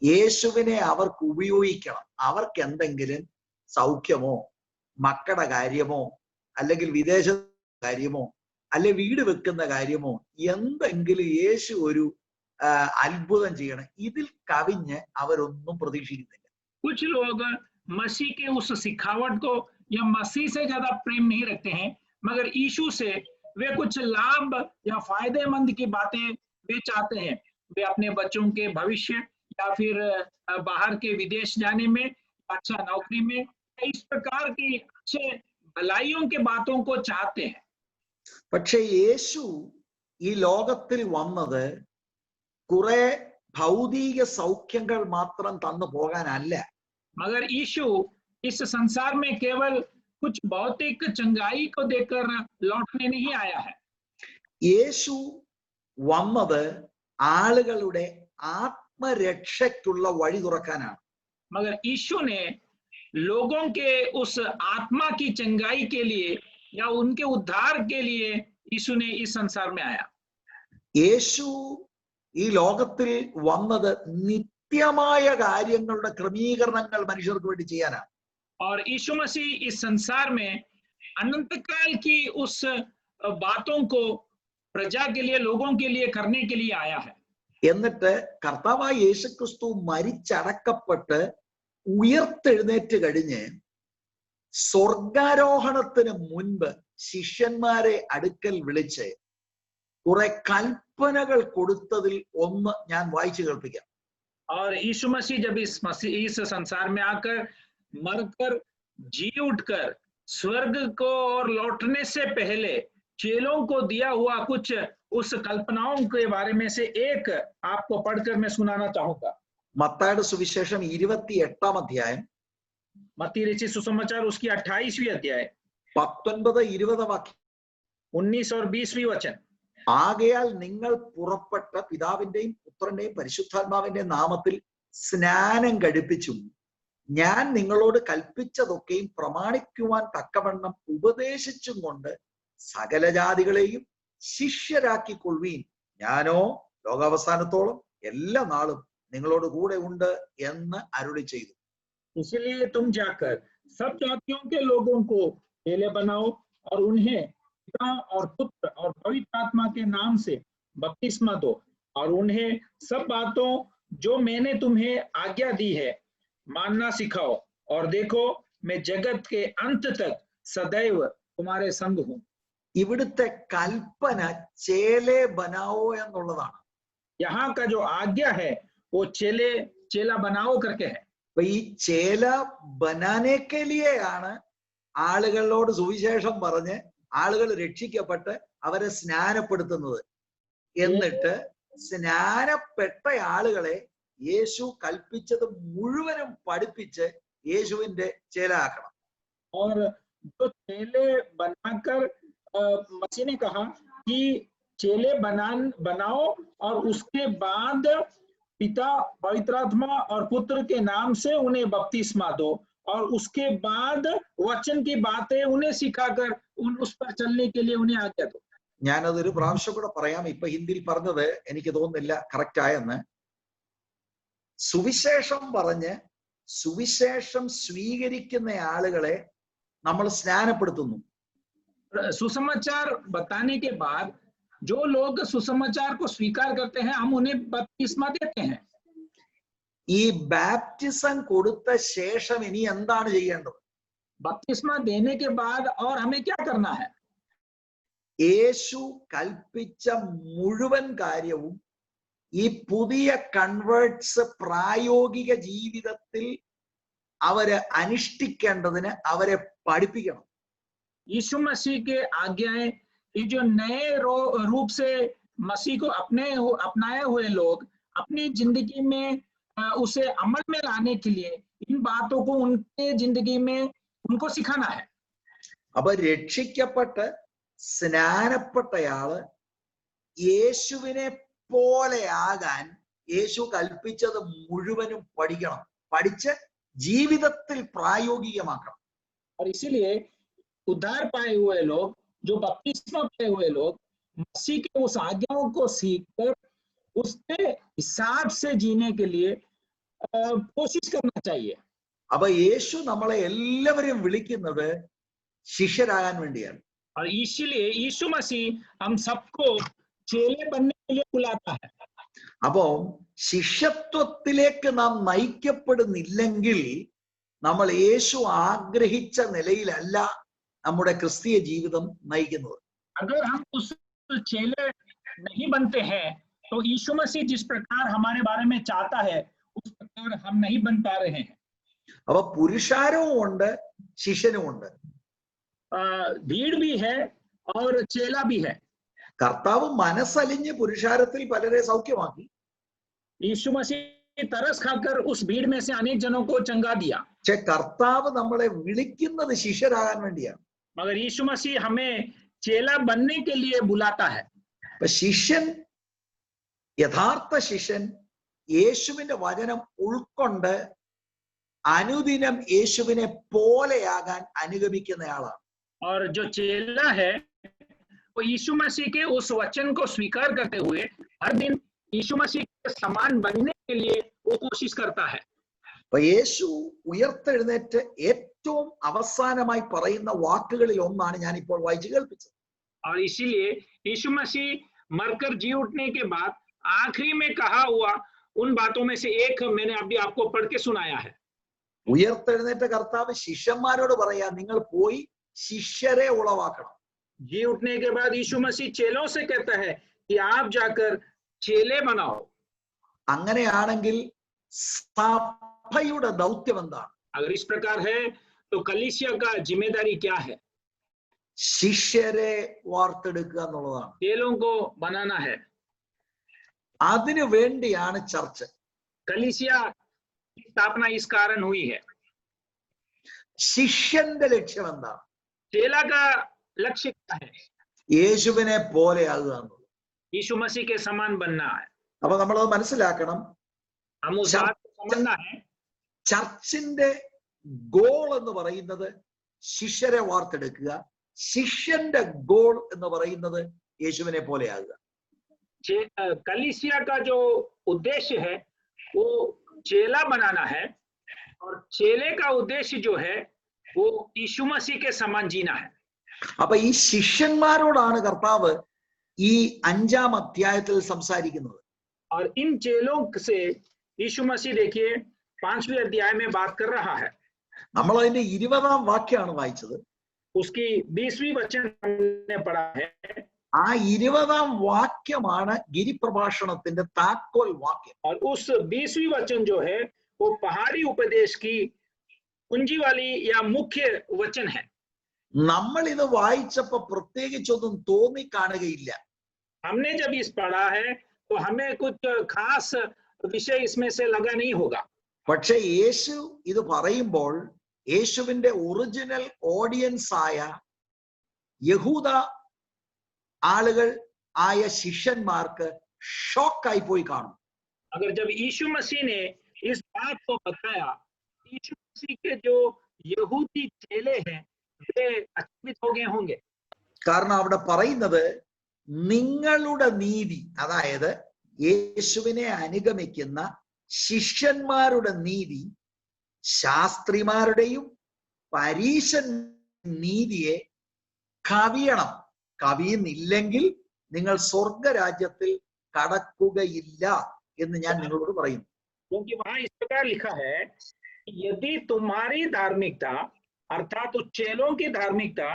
യേശുവിനെ അവർക്ക് ഉപയോഗിക്കണം. അവർക്ക് എന്തെങ്കിലും സൗഖ്യമോ മക്കളുടെ കാര്യമോ അല്ലെങ്കിൽ വിദേശ കാര്യമോ അല്ലെ വീട് വെക്കുന്ന കാര്യമോ എന്തെങ്കിലും യേശു ഒരു അത്ഭുതം ചെയ്യണം. ഇതിൽ കവിഞ്ഞ് അവരൊന്നും പ്രതീക്ഷിക്കുന്നില്ല. कुछ लोग मसीह के उस सिखावट को या मसीह से ज्यादा प्रेम नहीं रखते हैं, मगर यीशु से वे कुछ लाभ या फायदेमंद की बातें वे चाहते हैं. वे अपने बच्चों के भविष्य या फिर बाहर के विदेश जाने में, अच्छा नौकरी में, इस प्रकार की अच्छे भलाइयों के बातों को चाहते हैं. പക്ഷെ യേശു ഈ ലോകത്തിൽ വന്നത് കുറെ ഭൗതിക സൗഖ്യങ്ങൾ മാത്രം തന്നു പോകാനല്ല. मगर यीशु इस संसार में केवल कुछ भौतिक चंगाई को देकर लौटने नहीं आया है. യേശു വന്നത് ആളുകളുടെ ആത്മരക്ഷയ്ക്കുള്ള വഴി തുറക്കാനാണ്. मगर यीशु ने लोगों के उस आत्मा की चंगाई के लिए या उनके उद्धार के लिए यीशु ने इस संसार में आया। യേശു ഈ ലോകത്തിൽ വന്നത് നിത്യമായ കാര്യങ്ങളുടെ ക്രമീകരണങ്ങൾ മനുഷ്യർക്ക് വേണ്ടി ചെയ്യാനാണ്. और यीशु मसीह इस संसार में अनंत काल की उस बातों को प्रजा के लिए, लोगों के लिए करने के लिए आया है। എന്നിട്ട് കർത്താവായ യേശുക്രിസ്തു മരിച്ചടക്കപ്പെട്ട് ഉയർത്തെഴുന്നേറ്റ് കഴിഞ്ഞ് സ്വർഗാരോഹണത്തിന് മുൻപ് ശിഷ്യന്മാരെ അടുക്കൽ വിളിച്ച് കുറെ കൽപ്പനകൾ കൊടുത്തതിൽ ഒന്ന് ഞാൻ വായിച്ചു കേൾപ്പിക്കാം. और यीशु मसीह जब इस संसार में आकर मरकर जी उठकर स्वर्ग को और लौटने से पहले चेलों को दिया हुआ कुछ उस कल्पनाओं के बारे में से एक आपको पढ़कर मैं सुनाना चाहूंगा। മത്തായിയുടെ സുവിശേഷം 28-ാം അധ്യായം, मत्ती रचित सुसमाचार उसकी 28वीं अध्याय 19-20 വാക്യം. 19 और 20वीं वचन। ആകയാൽ നിങ്ങൾ പുറപ്പെട്ട പിതാവിന്റെയും പുത്രന്റെയും പരിശുദ്ധാത്മാവിന്റെയും നാമത്തിൽ സ്നാനം കഴിപ്പിച്ചും ഞാൻ നിങ്ങളോട് കൽപ്പിച്ചതൊക്കെയും പ്രമാണിക്കുവാൻ തക്കവണ്ണം ഉപദേശിച്ചും കൊണ്ട് സകല ജാതികളെയും ശിഷ്യരാക്കിക്കൊള്ളുവീൻ, ഞാനോ ലോകാവസാനത്തോളം എല്ലാ നാളും നിങ്ങളോട് കൂടെ ഉണ്ട് എന്ന് അരുളി ചെയ്തു. इसलिए तुम जाकर सब जातियों के लोगों को चेले बनाओ और उन्हें पिता और पुत्र और पवित्र आत्मा के नाम से बपतिस्मा दो और उन्हें सब बातों जो मैंने तुम्हें आज्ञा दी है मानना सिखाओ, और देखो मैं जगत के अंत तक सदैव तुम्हारे संग हूं। ഇവിടുത്തെ കൽപ്പന ചേലെ ബനാവോ എന്നുള്ളതാണ്. यहाँ का जो आज्ञा है वो चेला बनाओ करके है। അപ്പൊ ഈ ചേല ബനാനേക്കെ ലിയെയാണ് ആളുകളോട് സുവിശേഷം പറഞ്ഞ് ആളുകൾ രക്ഷിക്കപ്പെട്ട് അവരെ സ്നാനപ്പെടുത്തുന്നത്. എന്നിട്ട് സ്നാനപ്പെട്ട ആളുകളെ യേശു കൽപ്പിച്ചത് മുഴുവനും പഠിപ്പിച്ച് യേശുവിന്റെ ചേലാക്കണം. और जो चेले बनाकर मसीह ने कहा कि चेले बनाओ और उसके बाद पिता, पवित्र आत्मा और पुत्र के नाम से उन्हें बपतिस्मा दो और उसके बाद वचन की बातें उन्हें सिखाकर उस पर चलने के लिए उन्हें आज्ञा दो। ഞാനതൊരു പ്രാവശ്യം കൂടെ പറയാം. ഇപ്പൊ ഹിന്ദിയിൽ പറഞ്ഞത് എനിക്ക് തോന്നുന്നില്ല കറക്റ്റ് ആയെന്ന്. സുവിശേഷം പറഞ്ഞ് സുവിശേഷം സ്വീകരിക്കുന്ന ആളുകളെ നമ്മൾ സ്നാനപ്പെടുത്തുന്നു. सुसमाचार बताने के बाद जो लोग सुसमाचार को स्वीकार करते हैं हम उन्हें बपतिस्मा देते हैं। ഈ ബാപ്റ്റിസം കൊടുത്ത ശേഷം ഇനി എന്താണ് ചെയ്യേണ്ടത്? बपतिस्मा देने के बाद और हमें क्या करना है? യേശു കൽപ്പിച്ച മുഴുവൻ കാര്യവും ഈ പുതിയ കൺവേർട്സ് പ്രായോഗിക ജീവിതത്തിൽ അവര് അനുഷ്ഠിക്കേണ്ടതിന് അവരെ പഠിപ്പിക്കണം. यीशु मसीह के आज्ञाएं, ये जो नए रूप से मसीह को अपनाए हुए लोग अपनी जिंदगी में उसे अमल में लाने के लिए इन बातों को उनके जिंदगी में उनको सिखाना है। അപ്പൊ രക്ഷിക്കപ്പെട്ട് സ്നാനപ്പെട്ടയാള് യേശുവിനെ പോലെ ആകാൻ യേശു കൽപ്പിച്ചത് മുഴുവനും പഠിക്കണം, പഠിച്ച് ജീവിതത്തിൽ പ്രായോഗികമാക്കണം. और इसीलिए उद्धार पाए हुए लोग, जो बपतिस्मा पाए हुए लोग मसीह के उस आज्ञाओं को सीखकर उसके हिसाब से जीने के लिए कोशिश करना चाहिए। അപ്പൊ യേശു നമ്മളെ എല്ലാവരെയും വിളിക്കുന്നത് ശിഷ്യരാകാൻ വേണ്ടിയാണ്. और इसीलिए यीशु मसीह हम सबको चेले बनने के लिए बुलाता है। അപ്പോ ശിഷ്യത്വത്തിലേക്ക് നാം നയിക്കപ്പെടുന്നില്ലെങ്കിൽ നമ്മൾ യേശു ആഗ്രഹിച്ച നിലയിലല്ല നമ്മുടെ ക്രിസ്തീയ ജീവിതം നയിക്കുന്നത്. अगर हम उस चेले नहीं बनते हैं तो यीशु मसीह जिस प्रकार हमारे बारे में चाहता है उस प्रकार हम नहीं बन पा रहे हैं। അപ്പൊ പുരുഷാരവും ഉണ്ട്, ശിഷ്യനും ഉണ്ട്. भीड़ भी है और चेला भी है। കർത്താവ് മനസ്സലിഞ്ഞ് പുരുഷാരത്തിൽ പലരെ സൗഖ്യമാക്കി. यीशु मसीह तरस खाकर उस भीड़ में से अनेक जनों को चंगा दिया। പക്ഷെ കർത്താവ് നമ്മളെ വിളിക്കുന്നത് ശിഷ്യരാകാൻ വേണ്ടിയാണ്. मगर यीशु मसीह हमें चेला बनने के लिए बुलाता है। അപ്പൊ ശിഷ്യൻ, യഥാർത്ഥ ശിഷ്യൻ യേശുവിന്റെ വചനം ഉൾക്കൊണ്ട് അനുദിനം യേശുവിനെ പോലെയാകാൻ അനുഗമിക്കുന്നയാളാണ്. और जो चेला है वो यीशु मसीह के उस वचन को स्वीकार करते हुए हर दिन यीशु मसीह के समान बनने के लिए वो कोशिश करता है। അപ്പൊ യേശു ഉയർത്തെഴുന്നേറ്റ് ഏറ്റവും അവസാനമായി പറയുന്ന വാക്കുകളിൽ ഒന്നാണ് ഞാൻ ഇപ്പോൾ വായിച്ചു കേൾപ്പിച്ചത്. और इसीलिए यीशु मसीह मरकर जी उठने के बाद आखिरी में कहा हुआ उन बातों में से एक मैंने अभी आपको पढ़ के सुनाया है। ഉയർത്തെഴുന്നേറ്റ കർത്താവ് ശിഷ്യന്മാരോട് പറയാ, നിങ്ങൾ പോയി ശിഷ്യരെ ഉളവാക്കണം. जी उठने के बाद यीशु मसीह चेलों से कहता है कि आप जाकर चेले बनाओ। അങ്ങനെയാണെങ്കിൽ സഭയുടെ ദൗത്യം എന്താണ്? अगर इस प्रकार है तो कलीसिया का जिम्मेदारी क्या है? ശിഷ്യരെ വാർത്തെടുക്കുക എന്നുള്ളതാണ്. चेलों को बनाना है। അതിനു വേണ്ടിയാണ് ചർച്ച. कलीसिया की स्थापना इस कारण हुई है। ശിഷ്യന്റെ ലക്ഷ്യം എന്താണ്? चेला का लक्ष्य क्या है? യേശുവിനെ പോലെയാകുക എന്നുള്ളത്. यीशु मसीह के समान बनना है। അപ്പൊ നമ്മളത് മനസ്സിലാക്കണം. हम उस बात को समझना है। ചർച്ചിന്റെ ഗോൾ എന്ന് പറയുന്നത് ശിഷ്യരെ വാർത്തെടുക്കുക, ശിഷ്യന്റെ ഗോൾ എന്ന് പറയുന്നത് യേശുവിനെ പോലെയാകുക. कलीसिया का जो उद्देश्य है वो चेला बनाना है और चेले का उद्देश्य जो है वो यीशु मसीह के समान जीना है। അപ്പൊ ഈ ശിഷ്യന്മാരോടാണ് കർത്താവ് ഈ 5-ാം അധ്യായത്തിൽ സംസാരിക്കുന്നത്. और इन चेलों से यीशु मसीह देखिए 5वें अध्याय में बात कर रहा है। നമ്മൾ അതിന്റെ 20-ാം വാക്യമാണ് വായിച്ചത്. उसकी 20वीं वचन हमने पढ़ा है। ആ 20-ാം വാക്യമാണ് ഗിരിപ്രഭാഷണത്തിന്റെ താക്കോൽ വാക്യം. और उस 20वीं वचन जो है वो पहाड़ी उपदेश की कुंजी वाली या मुख्य वचन है। നമ്മൾ ഇത് വായിച്ചപ്പോ പ്രത്യേകിച്ചൊന്നും തോന്നി കാണുകയില്ല. हमने जब इस पढ़ा है तो हमें कुछ खास विषय इसमें से लगा नहीं होगा। പക്ഷെ യേശു ഇത് പറയുമ്പോൾ യേശുവിന്റെ ഒറിജിനൽ ഓഡിയൻസ് ആയ യഹൂദ ആളുകൾ ആയ ശിഷ്യന്മാർക്ക് ഷോക്കായി പോയി കാണും. अगर जब यीशु मसीह ने इस बात को बताया, यीशु मसीह के जो यहूदी चेले हैं वे अचंभित हो गए होंगे। കാരണം അവിടെ പറയുന്നത് നിങ്ങളുടെ നീതി, അതായത് യേശുവിനെ അനുഗമിക്കുന്ന ശിഷ്യന്മാരുടെ നീതി ശാസ്ത്രിമാരുടെയും പരീശൻ നീതിയെ കവിയണം. കവിയുന്നില്ലെങ്കിൽ നിങ്ങൾ സ്വർഗരാജ്യത്തിൽ കടക്കുകയില്ല എന്ന് ഞാൻ നിങ്ങളോട് പറയുന്നു. क्योंकि वहां इस प्रकार लिखा है कि यदि तुम्हारी धार्मिकता अर्थात उस चेलों की धार्मिकता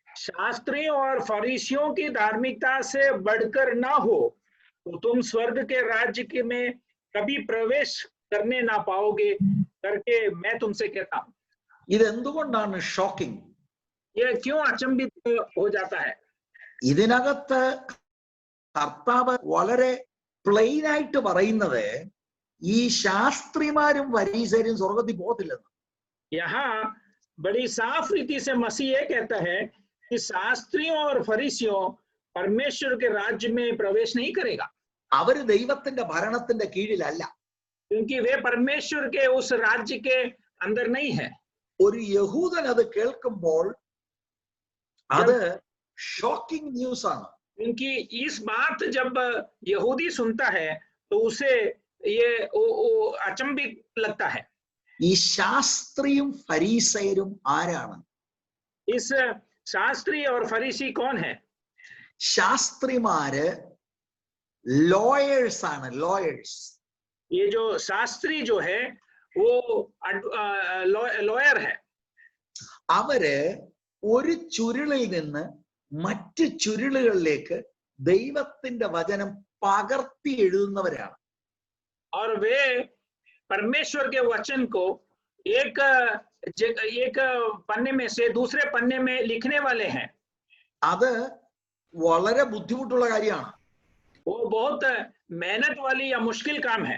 शास्त्रियों और फरीसियों की धार्मिकता से बढ़कर ना हो तो तुम स्वर्ग के राज्य के में कभी प्रवेश करने ना पाओगे करके मैं तुमसे कहता हूं। ഇതെന്തുകൊണ്ടാണ് ഷോക്കിംഗ്? ये क्यों अचंभित हो जाता है? ഇതിനകത്ത് കർത്താവ് വളരെ പ്ലെയിൻ ആയിട്ട് പറയുന്നത് ഈ ശാസ്ത്രിമാരും ഫരീസരും സ്വർഗത്തിൽ പോകത്തില്ലെന്ന്. यहाँ बड़ी साफ रीति से मसीह ये कहता है कि शास्त्रियों और फरीसियों परमेश्वर के राज्य में प्रवेश नहीं करेगा। അവര് ദൈവത്തിന്റെ ഭരണത്തിന്റെ കീഴിലല്ല. क्योंकि वे परमेश्वर के उस राज्य के अंदर नहीं है। ഒരു യഹൂദൻ അത് കേൾക്കുമ്പോൾ അത് ഷോക്കിംഗ് ന്യൂസ് ആണ്. क्योंकि इस बात जब यहूदी सुनता है तो उसे ये अचंभित लगता है। ഈ ശാസ്ത്രിയും ഫരീസയരും ആരാണ്? इस शास्त्री और फरीसी कौन है? ശാസ്ത്രിമാര് ലോയേഴ്സ് ആണ്. ലോയേഴ്സ്. ये जो शास्त्री जो है वो लॉयर है। അവര് ഒരു ചുരുളിൽ നിന്ന് മറ്റു ചുരുളുകളിലേക്ക് ദൈവത്തിന്റെ വചനം പകർത്തി എഴുതുന്നവരാണ്. और वे परमेश्वर के वचन को एक पन्ने में से दूसरे पन्ने में लिखने वाले हैं। അത് വളരെ ബുദ്ധിമുട്ടുള്ള കാര്യമാണ്. वो बहुत मेहनत वाली या मुश्किल काम है।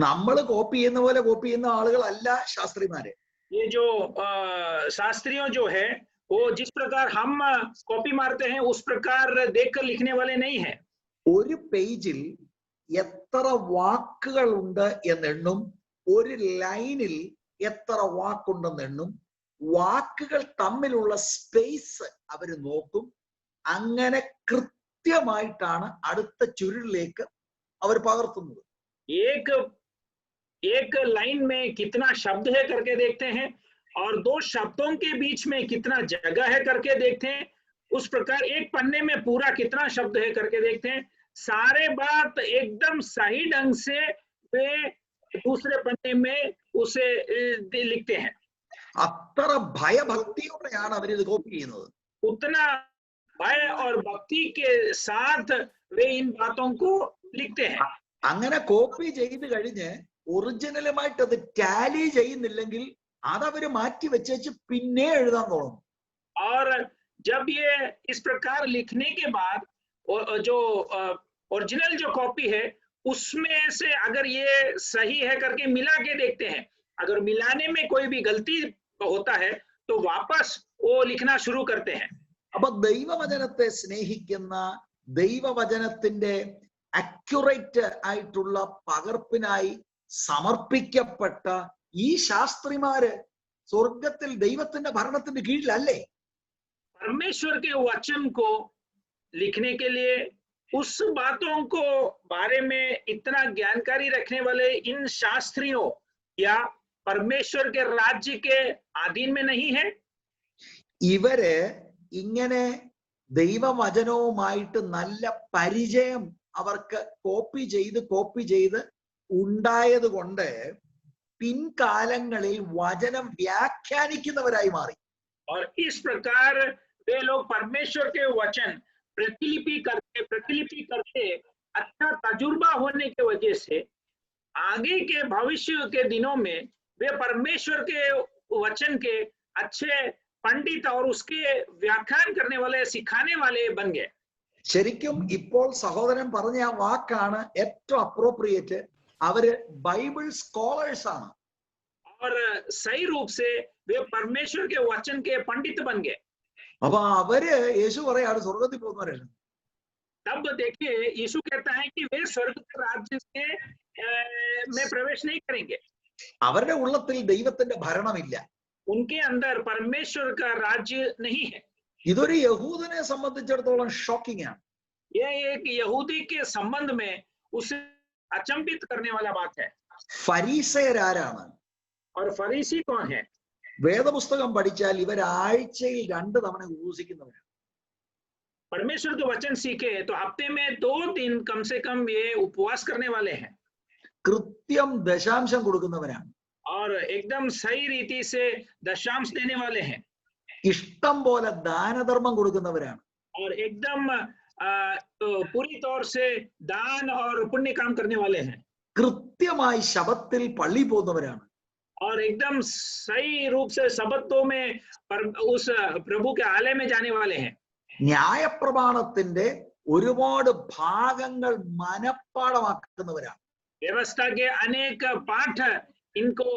നമ്മൾ കോപ്പി ചെയ്യുന്ന പോലെ കോപ്പി ചെയ്യുന്ന ആളുകളല്ല ശാസ്ത്രിമാര്. ये जो शास्त्रियों जो है वो जिस प्रकार हम कॉपी मारते हैं उस प्रकार देखकर लिखने वाले नहीं है। ഒരു പേജിൽ എത്ര വാക്കുകൾ ഉണ്ട് എന്നെണ്ണും, ഒരു ലൈനിൽ എത്ര വാക്കുണ്ടെന്നെണ്ണും, വാക്കുകൾ തമ്മിലുള്ള സ്പേസ് അവർ നോക്കും. അങ്ങനെ കൃത്യമായിട്ടാണ് അടുത്ത ചുരുളിലേക്ക് അവർ പകർത്തുന്നത്. एक लाइन में कितना शब्द है करके देखते हैं और दो शब्दों के बीच में कितना जगह है करके देखते हैं. उस प्रकार एक पन्ने में पूरा कितना शब्द है करके देखते हैं. सारे बात एकदम सही ढंग से वे दूसरे पन्ने में उसे लिखते हैं. അത്ര ഭയഭക്തിയോടെയാണ് അവരിത് കോപ്പി ചെയ്യുന്നത്. उतना भय और भक्ति के साथ वे इन बातों को लिखते हैं. അങ്ങനെ കോപ്പി ചെയ്ത് കഴിഞ്ഞ് ഒറിജിനലുമായിട്ട് അത് ടാലി ചെയ്യുന്നില്ലെങ്കിൽ അതവര് മാറ്റി വെച്ചേച്ച് പിന്നെ എഴുതാൻ തുടങ്ങും. और जब ये इस प्रकार लिखने के बाद जो ओरिजिनल जो कॉपी है उसमें से अगर ये सही है करके मिला के देखते हैं. अगर मिलाने में कोई भी गलती होता है तो वापस वो लिखना शुरू करते हैं. അപ്പൊ ദൈവവചനത്തെ സ്നേഹിക്കുന്ന, ദൈവവചനത്തിന്റെ അക്യുറേറ്റ് ആയിട്ടുള്ള പകർപ്പിനായി സമർപ്പിക്കപ്പെട്ട ഈ ശാസ്ത്രിമാര് സ്വർഗത്തിൽ ദൈവത്തിന്റെ ഭരണത്തിന്റെ കീഴിലല്ലേ? परमेश्वर के वचन को लिखने के लिए उस बातों को बारे में इतना ज्ञानकारी रखने वाले इन शास्त्रियों या परमेश्वर के राज्य के अधीन में नहीं है. ഇവര് ഇങ്ങനെ ദൈവവചനവുമായിട്ട് നല്ല പരിചയം അവർക്ക് കോപ്പി ചെയ്ത് ഉണ്ടായത് കൊണ്ട് പിൻകാലങ്ങളിൽ വചനം വ്യാഖ്യാനിക്കുന്നവരായി മാറി. और इस प्रकार वे लोग परमेश्वर के वचन प्रतिलिपि करते अच्छा तजुर्बा होने के वजह से आगे के भविष्य के दिनों में वे परमेश्वर के वचन के अच्छे पंडित और उसके व्याख्यान करने वाले, सिखाने वाले बन गए. ശരിക്കും ഇപ്പോൾ സഹോദരൻ പറഞ്ഞ ആ വാക്കാണ് ഏറ്റവും അപ്രോപ്രിയേറ്റ്. അവര് ബൈബിൾ സ്കോളേഴ്സ് ആണ്. और सही रूप से वे परमेश्वर के वचन के पंडित बन गए. അപ്പൊ അവര് യേശു പറയാണ് സ്വർഗത്തിൽ പോകുന്നവരല്ല. तब देखिए यीशु कहता है कि वे स्वर्ग के राज्य से में प्रवेश नहीं करेंगे. അവരുടെ ഉള്ളത്തിൽ ദൈവത്തിന്റെ ഭരണമില്ല. उनके अंदर परमेश्वर का राज्य नहीं है. ഇതൊരു യഹൂദനെ സംബന്ധിച്ചിടത്തോളം ഷോക്കിംഗ് ആണ്. यह एक यहूदी के संबंध में उसे अचंभित करने वाला बात है. ഫരീസയരാരാണ്? और फरीसी कौन है? വേദപുസ്തകം പഠിച്ചാൽ ഇവർ ആഴ്ചയിൽ 2 തവണ ഉപവസിക്കുന്നവരാണ്. परमेश्वर के वचन सीखे तो हफ्ते में 2 दिन कम से कम ये उपवास करने वाले हैं. കൃത്യം ദശാംശം കൊടുക്കുന്നവരാണ്. और एकदम सही रीति से दशांश देने वाले हैं. ഇഷ്ടം പോലെ ദാനധർമ്മം കൊടുക്കുന്നവരാണ്. और एकदम पूरी तौर से दान और पुण्य काम करने वाले हैं. കൃത്യമായി ശബത്തിൽ പള്ളി പോകുന്നവരാണ്. और एकदम सही रूप से सबतों में उस प्रभु के आलय में जाने वाले हैं. ന്യായപ്രമാണത്തിന്റെ ഒരുപാട് ഭാഗങ്ങൾ മനപ്പാഠമാക്കുന്നവരാണ്. व्यवस्था के अनेक पाठ इनको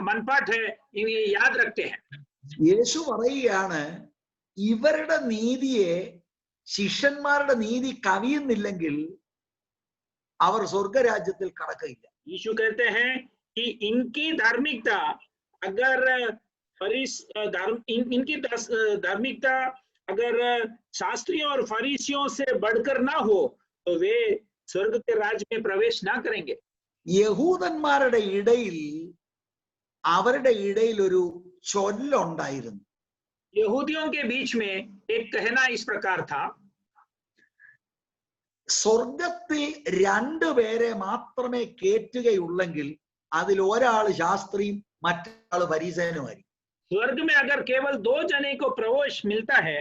मनपाठ है, इन्हें याद रखते हैं. യേശു പറയുകയാണ് ഇവരുടെ നീതിയെ ശിഷ്യന്മാരുടെ നീതി കവിയുന്നില്ലെങ്കിൽ അവർ സ്വർഗരാജ്യത്തിൽ കടക്കില്ല. यीशु कहते हैं कि इनकी धार्मिकता अगर इनकी धार्मिकता अगर शास्त्रियों और फरीसियों से बढ़कर ना हो तो वे स्वर्ग के राज्य में प्रवेश ना करेंगे. യഹൂദന്മാരുടെ ഇടയിൽ അവരുടെ ഇടയിൽ ഒരു ചൊല്ലുണ്ടായിരുന്നു. यहूदियों के बीच में एक कहना इस प्रकार था, സ്വർഗത്തിൽ 2 പേരെ മാത്രമേ കേറ്റുകയുള്ളെങ്കിൽ അതിൽ ഒരാൾ ശാസ്ത്രിയും മറ്റൊരാൾ ഫരീസയനുമായി. स्वर्ग में अगर केवल 2 जने को प्रवेश मिलता है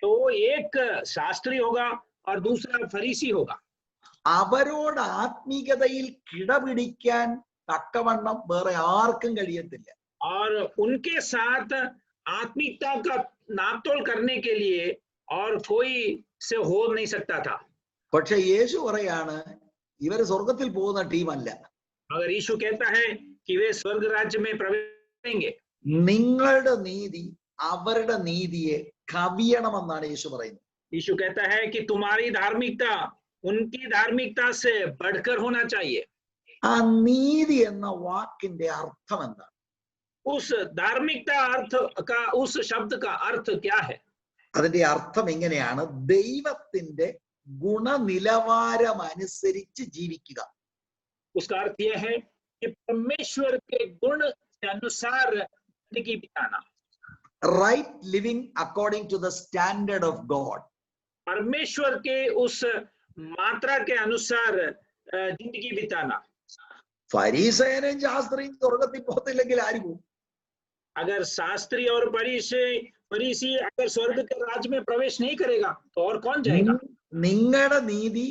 तो एक शास्त्री होगा और दूसरा फरीसी होगा. അവരോട് ആത്മീകതയിൽ കിടപിടിക്കാൻ തക്കവണ്ണം വേറെ ആർക്കും കഴിയത്തില്ല. और उनके साथ आत्मिकता का नापतोल करने के लिए और कोई से हो नहीं सकता था. പക്ഷെ യേശു പറയാണ് ഇവർ സ്വർഗത്തിൽ പോകുന്ന ടീമല്ല. अगर यीशु कहता है कि वे स्वर्ग राज्य में प्रवेश करेंगे, നിങ്ങളുടെ നീതി അവരുടെ നീതിയെ കവിയണമെന്നാണ് യേശു പറയുന്നത്. यीशु कहता है कि तुम्हारी धार्मिकता उनकी धार्मिकता से बढ़कर होना चाहिए. ആ നീതി എന്ന വാക്കിന്റെ അർത്ഥം എന്താണ്? उस धार्मिकता अर्थ का, उस शब्द का अर्थ क्या है? അതിന്റെ അർത്ഥം ഇങ്ങനെയാണ്: ദൈവത്തിന്റെ ഗുണനിലവാരം അനുസരിച്ച് ജീവിക്കുക. उसका अर्थ यह है कि परमेश्वर के गुण के अनुसार जिंदगी बिताना. Right living according to the standard of God. परमेश्वर के उस मात्रा के अनुसार जिंदगी बिताना. ഫരീസയനും ശാസ്ത്രിയും സ്വർഗത്തിൽ പോകത്തില്ലെങ്കിൽ ആര് പോകും? अगर शास्त्री और फरीसी अगर स्वर्ग के राज्य में प्रवेश नहीं करेगा तो और कौन जाएगा? നിങ്ങളുടെ നീതി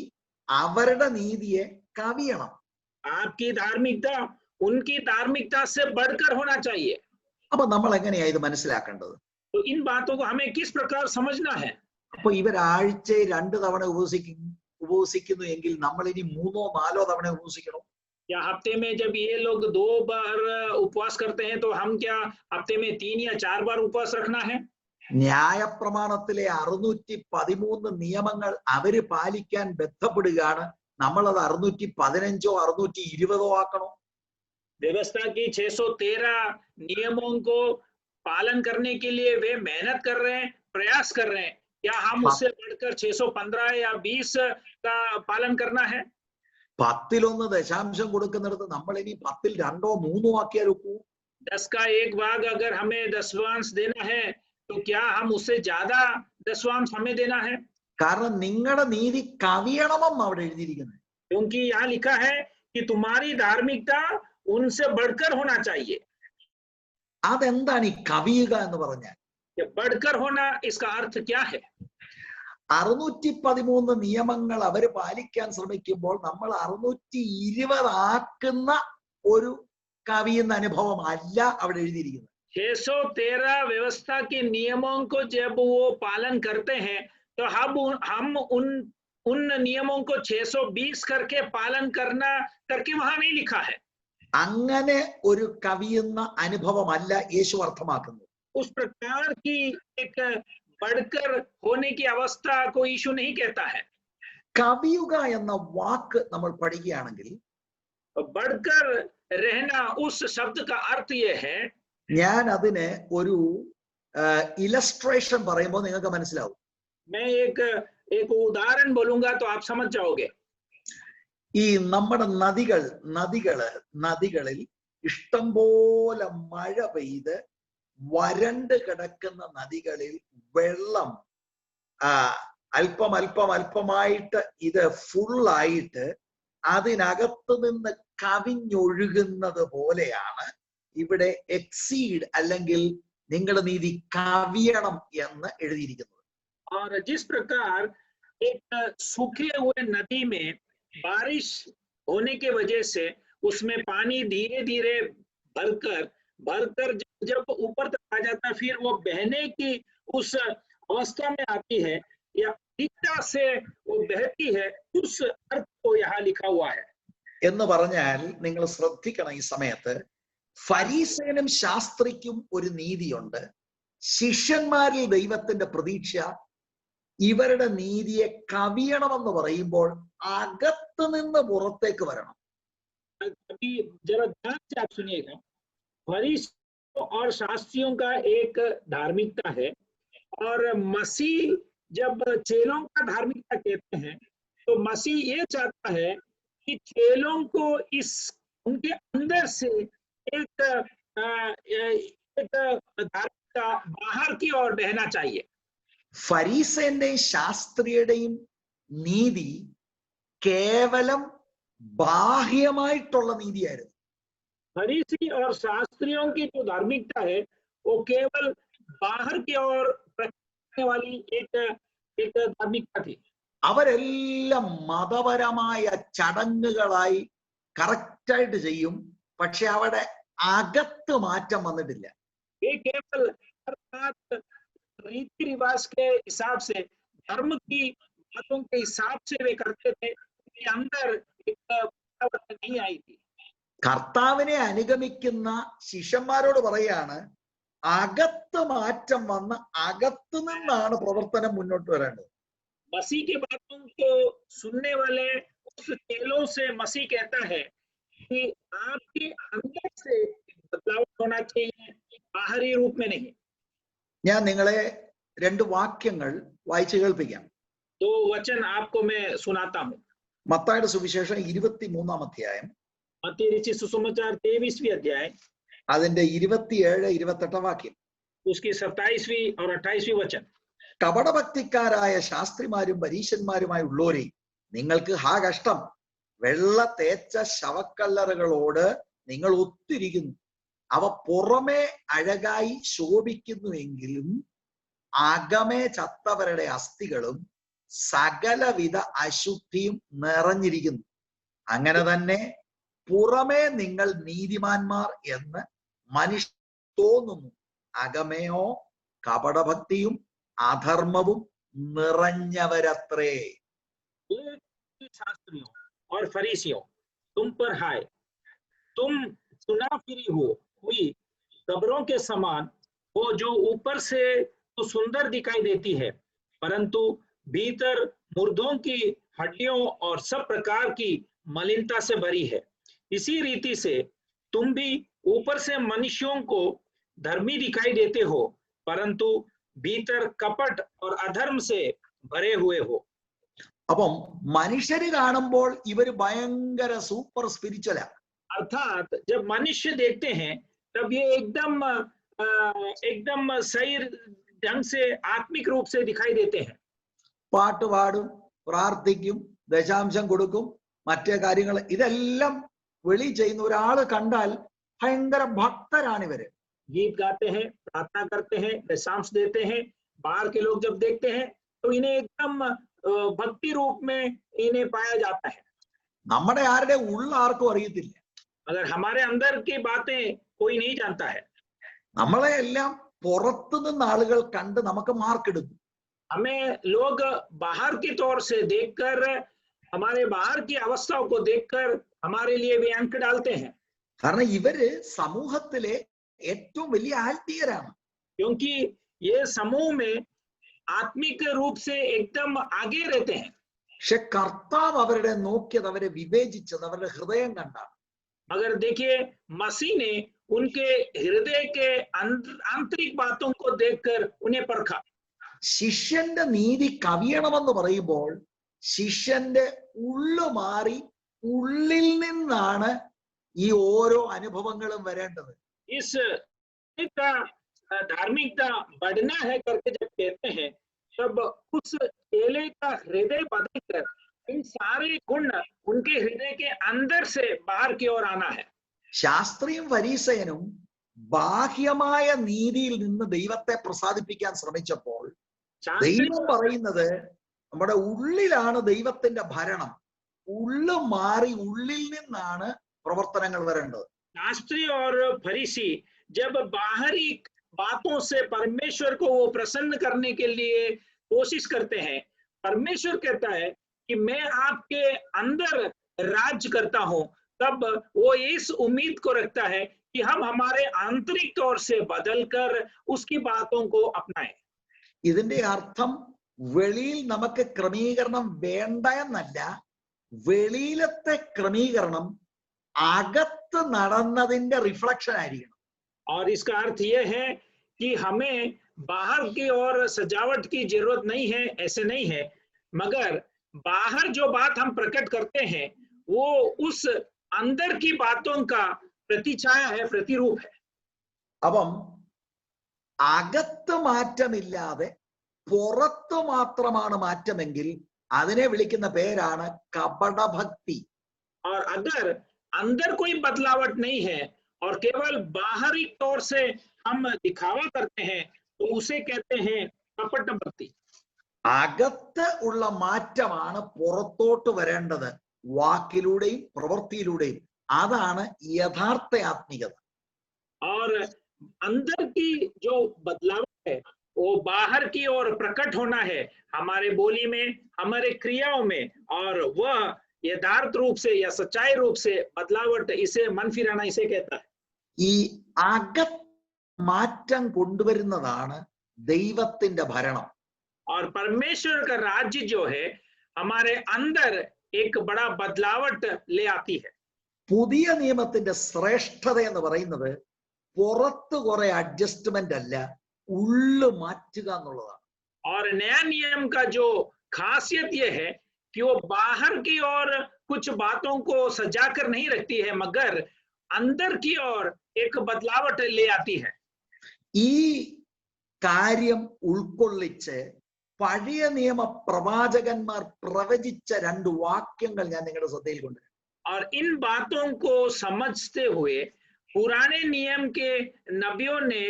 അവരുടെ നീതിയെ കവിയണം. आपकी धार्मिकता उनकी धार्मिकता से बढ़कर होना चाहिए. അപ്പൊ നമ്മൾ എങ്ങനെയാ ഇത് മനസ്സിലാക്കേണ്ടത്? तो इन बातों को हमें किस प्रकार समझना है? അപ്പൊ ഇവരാഴ്ചയിൽ 2 തവണ ഉപവസിക്കുന്നു എങ്കിൽ നമ്മൾ ഇനി 3 or 4 തവണ ഉപവസിക്കണം? या हफ्ते में जब ये लोग 2 बार उपवास करते हैं तो हम क्या हफ्ते में 3 या 4 बार उपवास रखना है? ന്യായപ്രമാണത്തിലെ 613 നിയമങ്ങൾ അവര് പാലിക്കാൻ ബന്ധപ്പെടുകയാണ്. നമ്മളത് 615 620 ആക്കണോ? व्यवस्था की 613 नियमों को पालन करने के लिए वे मेहनत कर रहे हैं, प्रयास कर रहे हैं. क्या हम उससे बढ़कर 615 या 20 का पालन करना है? 10-1 ദശാംശം കൊടുക്കുന്നിടത്ത് നമ്മൾ ഇനി 10-2 or 3 ആക്കിയാൽ ഒക്കൂ? 10 का 1 भाग अगर हमें दशवांश देना है तो क्या हम उससे ज्यादा दशवांश हमें देना है? കാരണം നിങ്ങളുടെ നീതി കവിയണമെന്ന് അവിടെ എഴുതിയിരിക്കുന്നത്. क्योंकि यहाँ लिखा है कि तुम्हारी धार्मिकता उनसे बढ़कर होना चाहिए. അതെന്താണ് ഈ കവിയുക എന്ന് പറഞ്ഞാൽ? बढ़कर होना, इसका अर्थ क्या है? 613 നിയമങ്ങൾ അവര് പാലിക്കാൻ ശ്രമിക്കുമ്പോൾ നമ്മൾ 620 ആക്കുന്ന ഒരു കവിയുന്ന അനുഭവം അല്ല അവിടെ എഴുതിയിരിക്കുന്നത്. 613 व्यवस्था के नियमों को जब वो पालन करते हैं तो हम उन नियमों को 620 करके पालन करके वहां नहीं लिखा है. അങ്ങനെ ഒരു കവിയുന്ന അനുഭവമല്ല യേശു അർത്ഥമാക്കുന്നത്. उस प्रकार की एक बढ़कर होने की अवस्था को यीशु नहीं कहता है. കവിയുക എന്ന വാക്ക് നമ്മൾ പഠിക്കുകയാണെങ്കിൽ बढ़कर रहना, उस शब्द का अर्थ ये है. ഞാൻ അതിന് ഒരു ഇലസ്ട്രേഷൻ പറയുമ്പോൾ നിങ്ങൾക്ക് മനസ്സിലാവും. मैं एक उदाहरण बोलूंगा तो आप समझ जाओगे. ഈ നമ്മുടെ നദികളിൽ ഇഷ്ടംപോലെ മഴ പെയ്ത് വരണ്ട് കിടക്കുന്ന നദികളിൽ വെള്ളം അല്പമായിട്ട് ഇത് ഫുള്ളായിട്ട് അതിനകത്ത് നിന്ന് കവിഞ്ഞൊഴുകുന്നത് പോലെയാണ് ഇവിടെ എക്സീഡ് അല്ലെങ്കിൽ നിങ്ങളുടെ നീതി കവിയണം എന്ന് എഴുതിയിരിക്കുന്നത്. और जिस प्रकार एक सूखे हुए नदी में बारिश होने के वजह से उसमें पानी धीरे धीरे भरकर जब ऊपर तक आ जाता है, फिर वो बहने की उस अवस्था में आती है या दिशा से वो बहती है, उस अर्थ को यहाँ लिखा हुआ है. എന്ന് പറഞ്ഞാൽ നിങ്ങൾ ശ്രദ്ധിക്കണം, ഈ സമയത്ത് ഫരീസയനും ശാസ്ത്രിക്കും ഒരു നീതിയുണ്ട്. ശിഷ്യന്മാരിൽ ദൈവത്തിന്റെ പ്രതീക്ഷ ഇവരുടെ നീതിയെ കവിയണമെന്ന് പറയുമ്പോൾ അകത്ത് നിന്ന് പുറത്തേക്ക് വരണം. अभी जरा ध्यान से आप सुनिएगा. फरीसियों और शास्त्रियों का एक धार्मिकता है और मसीह जब चेलों का धार्मिकता कहते हैं तो मसीह ये चाहता है कि चेलों को उनके अंदर से एक धार्मिकता बाहर की ओर बहना चाहिए. ഫരീസന്റെയും ശാസ്ത്രിയുടെയും നീതി കേവലം ബാഹ്യമായിട്ടുള്ള നീതിയായിരുന്നു. फरीसी और शास्त्रियों की जो धार्मिकता है वो केवल बाहर की ओर प्रकट वाली एक धार्मिकता थी. അവരെല്ലാം മതപരമായ ചടങ്ങുകളായി കറക്റ്റായിട്ട് ചെയ്യും, പക്ഷെ അവിടെ അകത്ത് മാറ്റം വന്നിട്ടില്ല. ये केवल रीति रिवाज के हिसाब से, धर्म की बातों के हिसाब से वे करते थे, अंदर एक परिवर्तन नहीं आई थी. കർത്താവിനെ അനുഗമിക്കുന്ന ശിഷ്യന്മാരോട് പറയാണ്, അകത്ത് മാറ്റം വന്ന് അകത്ത് നിന്നാണ് പ്രവർത്തനം മുന്നോട്ട് വരേണ്ടത്. मसीह के बातों को सुनने वाले उस चेलों से मसीह कहता है कि आपके अंदर से बदलाव होना चाहिए, बाहरी रूप में नहीं। ഞാൻ നിങ്ങളെ രണ്ട് വാക്യങ്ങൾ വായിച്ചു കേൾപ്പിക്കാം. दो वचन आपको मैं सुनाता हूँ. മത്തായിയുടെ സുവിശേഷം 23-ാം അധ്യായം, मत्ती रचित सुसमाचार 23वीं अध्याय, അതിന്റെ 27-28 വാക്യം. उसकी 27वीं और 28वीं वचन. കപടഭക്തിക്കാരായ ശാസ്ത്രിമാരും പരീശന്മാരുമായി ഉള്ളോരെ, നിങ്ങൾക്ക് ഹാ കഷ്ടം, വെള്ള തേച്ച ശവക്കല്ലറുകളോട് നിങ്ങൾ ഒത്തിരിക്കുന്നു. അവ പുറമേ അഴകായി ശോഭിക്കുന്നുവെങ്കിലും അകമേ ചത്തവരുടെ അസ്ഥികളും സകലവിധ അശുദ്ധിയും നിറഞ്ഞിരിക്കുന്നു. അങ്ങനെ തന്നെ പുറമേ നിങ്ങൾ നീതിമാന്മാർ എന്ന് മനുഷ്യ തോന്നുന്നു, അകമേയോ കപടഭക്തിയും അധർമ്മവും നിറഞ്ഞവരത്രേ. शास्त्रियों और फरीसियों, तुम पर हाय, तुम सुना फिरी हुई कब्रों के समान हो, जो ऊपर से तो सुंदर दिखाई देती है, परंतु भीतर मुर्दों की हड्डियों और सब प्रकार की मलिनता से भरी है। इसी रीति से तुम भी ऊपर से मनुष्यों को धर्मी दिखाई देते हो, परंतु भीतर कपट और अधर्म से भरे हुए हो. അപ്പം മനുഷ്യര് കാണുമ്പോൾ ഇവര് ഭയങ്കര സൂപ്പർ സ്പിരിച്വലാ. अर्थात जब मनुष्य देखते हैं तब ये एकदम सही ढंग से आत्मिक रूप से दिखाई देते हैं. പാട്ട് പാടും, പ്രാർത്ഥിക്കും, ദശാംശം കൊടുക്കും, മറ്റേ കാര്യങ്ങൾ ഇതെല്ലാം വെളി ചെയ്യുന്ന ഒരാള് കണ്ടാൽ ഭയങ്കര ഭക്തരാണിവര്. गीत गाते हैं, प्रार्थना करते हैं, दशांश देते हैं. बाहर के लोग जब देखते हैं तो इन्हें एकदम भक्ति रूप में इन्हें पाया जाता है. നമ്മുടെ ആരുടെ ഉള്ള ആർക്കും അറിയത്തില്ല. अगर हमारे अंदर की बातें कोई नहीं जानता है. നമ്മളെ എല്ലാം പുറത്തു നിന്ന് ആളുകൾ കണ്ട് നമുക്ക് മാർക്ക് എടുക്കും. हमें लोग बाहर की तौर से देखकर, हमारे बाहर की अवस्थाओं को देखकर हमारे लिए भी अंक डालते हैं. കാരണം ഇവര് സമൂഹത്തിലെ ഏറ്റവും വലിയ ആത്മീയരാണ്. क्योंकि ये समूह में आत्मिक रूप से एकदम आगे रहते हैं. പക്ഷെ കർത്താവ് അവരുടെ നോക്കിയത്, അവരെ വിവേചിച്ചത് അവരുടെ ഹൃദയം കണ്ടാണ്. मगर देखिए, मसीह ने उनके हृदय के आंतरिक बातों को देखकर उन्हें परखा. ശിഷ്യന്റെ നീതി കവിയണമെന്ന് പറയുമ്പോൾ ശിഷ്യന്റെ ഉള്ളു മാറി ഉള്ളിൽ നിന്നാണ് ഈ ഓരോ അനുഭവങ്ങളും വരേണ്ടത്. इस का धार्मिकता बढ़ना है करके जब कहते हैं, तब उस चेले का हृदय बदलकर इन सारे गुण उनके हृदय के अंदर से बाहर की ओर आना है. ശാസ്ത്രിയും ഫരീസയനും ബാഹ്യമായ നീതിയിൽ നിന്ന് ദൈവത്തെ പ്രസാദിപ്പിക്കാൻ ശ്രമിച്ചപ്പോൾ ദൈവം പറയുന്നത് നമ്മുടെ ഉള്ളിലാണ് ദൈവത്തിന്റെ ഭരണം. ഉള്ളു മാറി ഉള്ളിൽ നിന്നാണ് പ്രവർത്തനങ്ങൾ വരേണ്ടത്. शास्त्री और फरीसी जब बाहरी बातों से परमेश्वर को वो प्रसन्न करने के लिए कोशिश करते हैं, परमेश्वर कहता है कि मैं आपके अंदर राज करता हूं, तब वो इस उम्मीद को रखता है कि हम हमारे आंतरिक तौर से बदलकर उसकी बातों को अपनाएं. ഇതിന്റെ അർത്ഥം വെളിയിൽ നമുക്ക് ക്രമീകരണം വേണ്ട എന്നല്ല, വെളിയിലത്തെ ക്രമീകരണം അകത്ത് നടന്നതിന്റെ റിഫ്ലക്ഷൻ ആയിരിക്കണം. और इसका अर्थ यह है कि हमें बाहर की ओर सजावट की जरूरत नहीं है, ऐसे नहीं है, मगर बाहर जो बात हम प्रकट करते हैं वो उस अंदर की बातों का प्रतिछाया है, प्रतिरूप है. അപ്പം അകത്ത് മാറ്റമില്ലാതെ പുറത്ത് മാത്രമാണ് മാറ്റമെങ്കിൽ അതിനെ വിളിക്കുന്ന പേരാണ് കപടഭക്തി. और अगर अंदर कोई बदलावट नहीं है और केवल बाहरी तौर से हम दिखावा करते हैं तो उसे कहते हैं कपट भक्ति. അകത്ത് ഉള്ള മാറ്റമാണ് പുറത്തോട്ട് വരേണ്ടത്, വാക്കിലൂടെയും പ്രവൃത്തിയിലൂടെയും. അതാണ് യഥാർത്ഥ ആത്മീയത. और अंदर की जो बदलाव है वो बाहर की ओर प्रकट होना है, हमारे बोली में, हमारे क्रियाओं में, और वह यथार्थ रूप से या सच्चाई रूप से बदलावट, इसे मन फिराना इसे कहता है. ഈ അകത്ത് മാറ്റം കൊണ്ടുവരുന്നതാണ് ദൈവത്തിന്റെ ഭരണം. और परमेश्वर का राज्य जो है हमारे अंदर एक बड़ा बदलावट ले आती है. പുതിയ നിയമത്തിന്റെ ശ്രേഷ്ഠത എന്ന് പറയുന്നത് പുറത്ത് കുറെ അഡ്ജസ്റ്റ്മെന്റ് അല്ല, ഉള്ളു മാറ്റുക എന്നുള്ളതാണ്. और नया नियम का जो खासियत यह है कि वो बाहर की ओर कुछ बातों को सजाकर नहीं रखती है, मगर अंदर की ओर एक बदलावट ले आती है. ഈ കാര്യം ഉൾക്കൊള്ളിച്ച് പഴയ നിയമ പ്രവാചകന്മാർ പ്രവചിച്ച 2 വാക്യങ്ങൾ ഞാൻ നിങ്ങളുടെ ശ്രദ്ധയിൽ കൊണ്ടുവരാം. और इन बातों को समझते हुए पुराने नियम के नबियों ने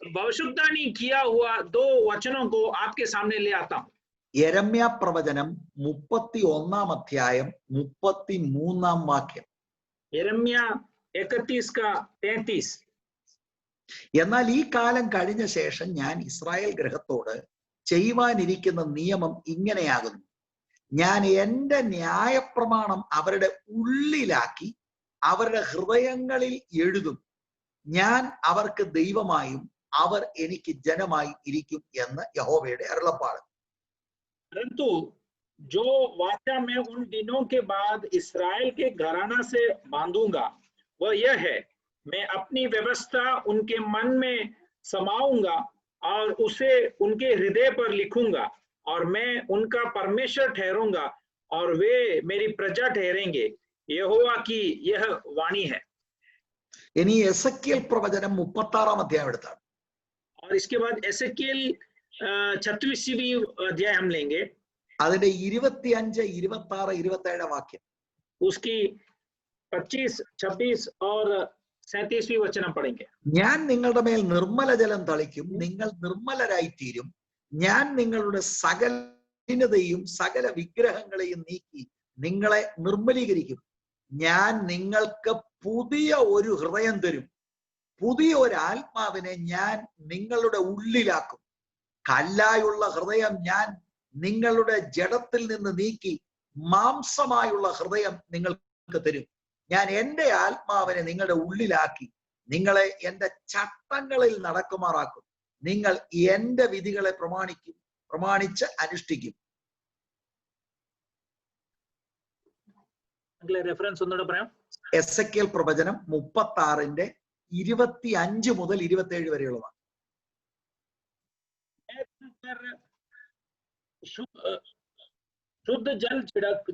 भविष्यवाणी किया हुआ 2 वचनों को आपके सामने ले आता हूं. യെരമ്യ പ്രവചനം 31 അധ്യായം 33 വാക്യം. यिर्मयाह 31 का 33. എന്നാൽ ഈ കാലം കഴിഞ്ഞ ശേഷം ഞാൻ ഇസ്രായേൽ ഗൃഹത്തോട് ചെയ്യുവാനിരിക്കുന്ന നിയമം ഇങ്ങനെയാകുന്നു. ഞാൻ എന്റെ ന്യായപ്രമാണം അവരുടെ ഉള്ളിലാക്കി അവരുടെ ഹൃദയങ്ങളിൽ എഴുതും. ഞാൻ അവർക്ക് ദൈവമായും അവർ എനിക്ക് ജനമായി ഇരിക്കും എന്ന് യഹോവയുടെ അരുളപ്പാട്. परंतु जो वाचा मैं उन दिनों के बाद इस्राएल के घराना से बांधूंगा वह यह है, मैं अपनी व्यवस्था उनके मन में समाऊंगा और उसे उनके हृदय पर लिखूंगा, और मैं उनका परमेश्वर ठहरूंगा और वे मेरी प्रजा ठहरेंगे. यहोवा की यह वाणी है. ഇനി എസെക്കിയേൽ പ്രവചനം 36 അധ്യായം എടുത്താണ്. और इसके बाद एसेकिएल 36वीं अध्याय हम लेंगे. അതിന്റെ 25, 26, 27 വാക്യം. उसकी 25, 26 और 37वीं वचन हम पढ़ेंगे. ഞാൻ നിങ്ങളുടെ മേൽ നിർമ്മല ജലം തളിക്കും, നിങ്ങൾ നിർമ്മലരായി തീരും. ഞാൻ നിങ്ങളുടെ സകലതയും സകല വിഗ്രഹങ്ങളെയും നീക്കി നിങ്ങളെ നിർമ്മലീകരിക്കും. ഞാൻ നിങ്ങൾക്ക് പുതിയ ഒരു ഹൃദയം തരും, പുതിയ ഒരു ആത്മാവിനെ ഞാൻ നിങ്ങളുടെ ഉള്ളിലാക്കും. കല്ലായുള്ള ഹൃദയം ഞാൻ നിങ്ങളുടെ ജഡത്തിൽ നിന്ന് നീക്കി മാംസമായുള്ള ഹൃദയം നിങ്ങൾക്ക് തരും. ഞാൻ എന്റെ ആത്മാവിനെ നിങ്ങളുടെ ഉള്ളിലാക്കി നിങ്ങളെ എന്റെ ചട്ടങ്ങളിൽ നടക്കുമാറാക്കും. നിങ്ങൾ എന്റെ വിധികളെ പ്രമാണിച്ച് അനുഷ്ഠിക്കും. എസെക്കിയേൽ പ്രവചനം 36 25 മുതൽ 27 വരെയുള്ളതാണ്. शुद्ध जल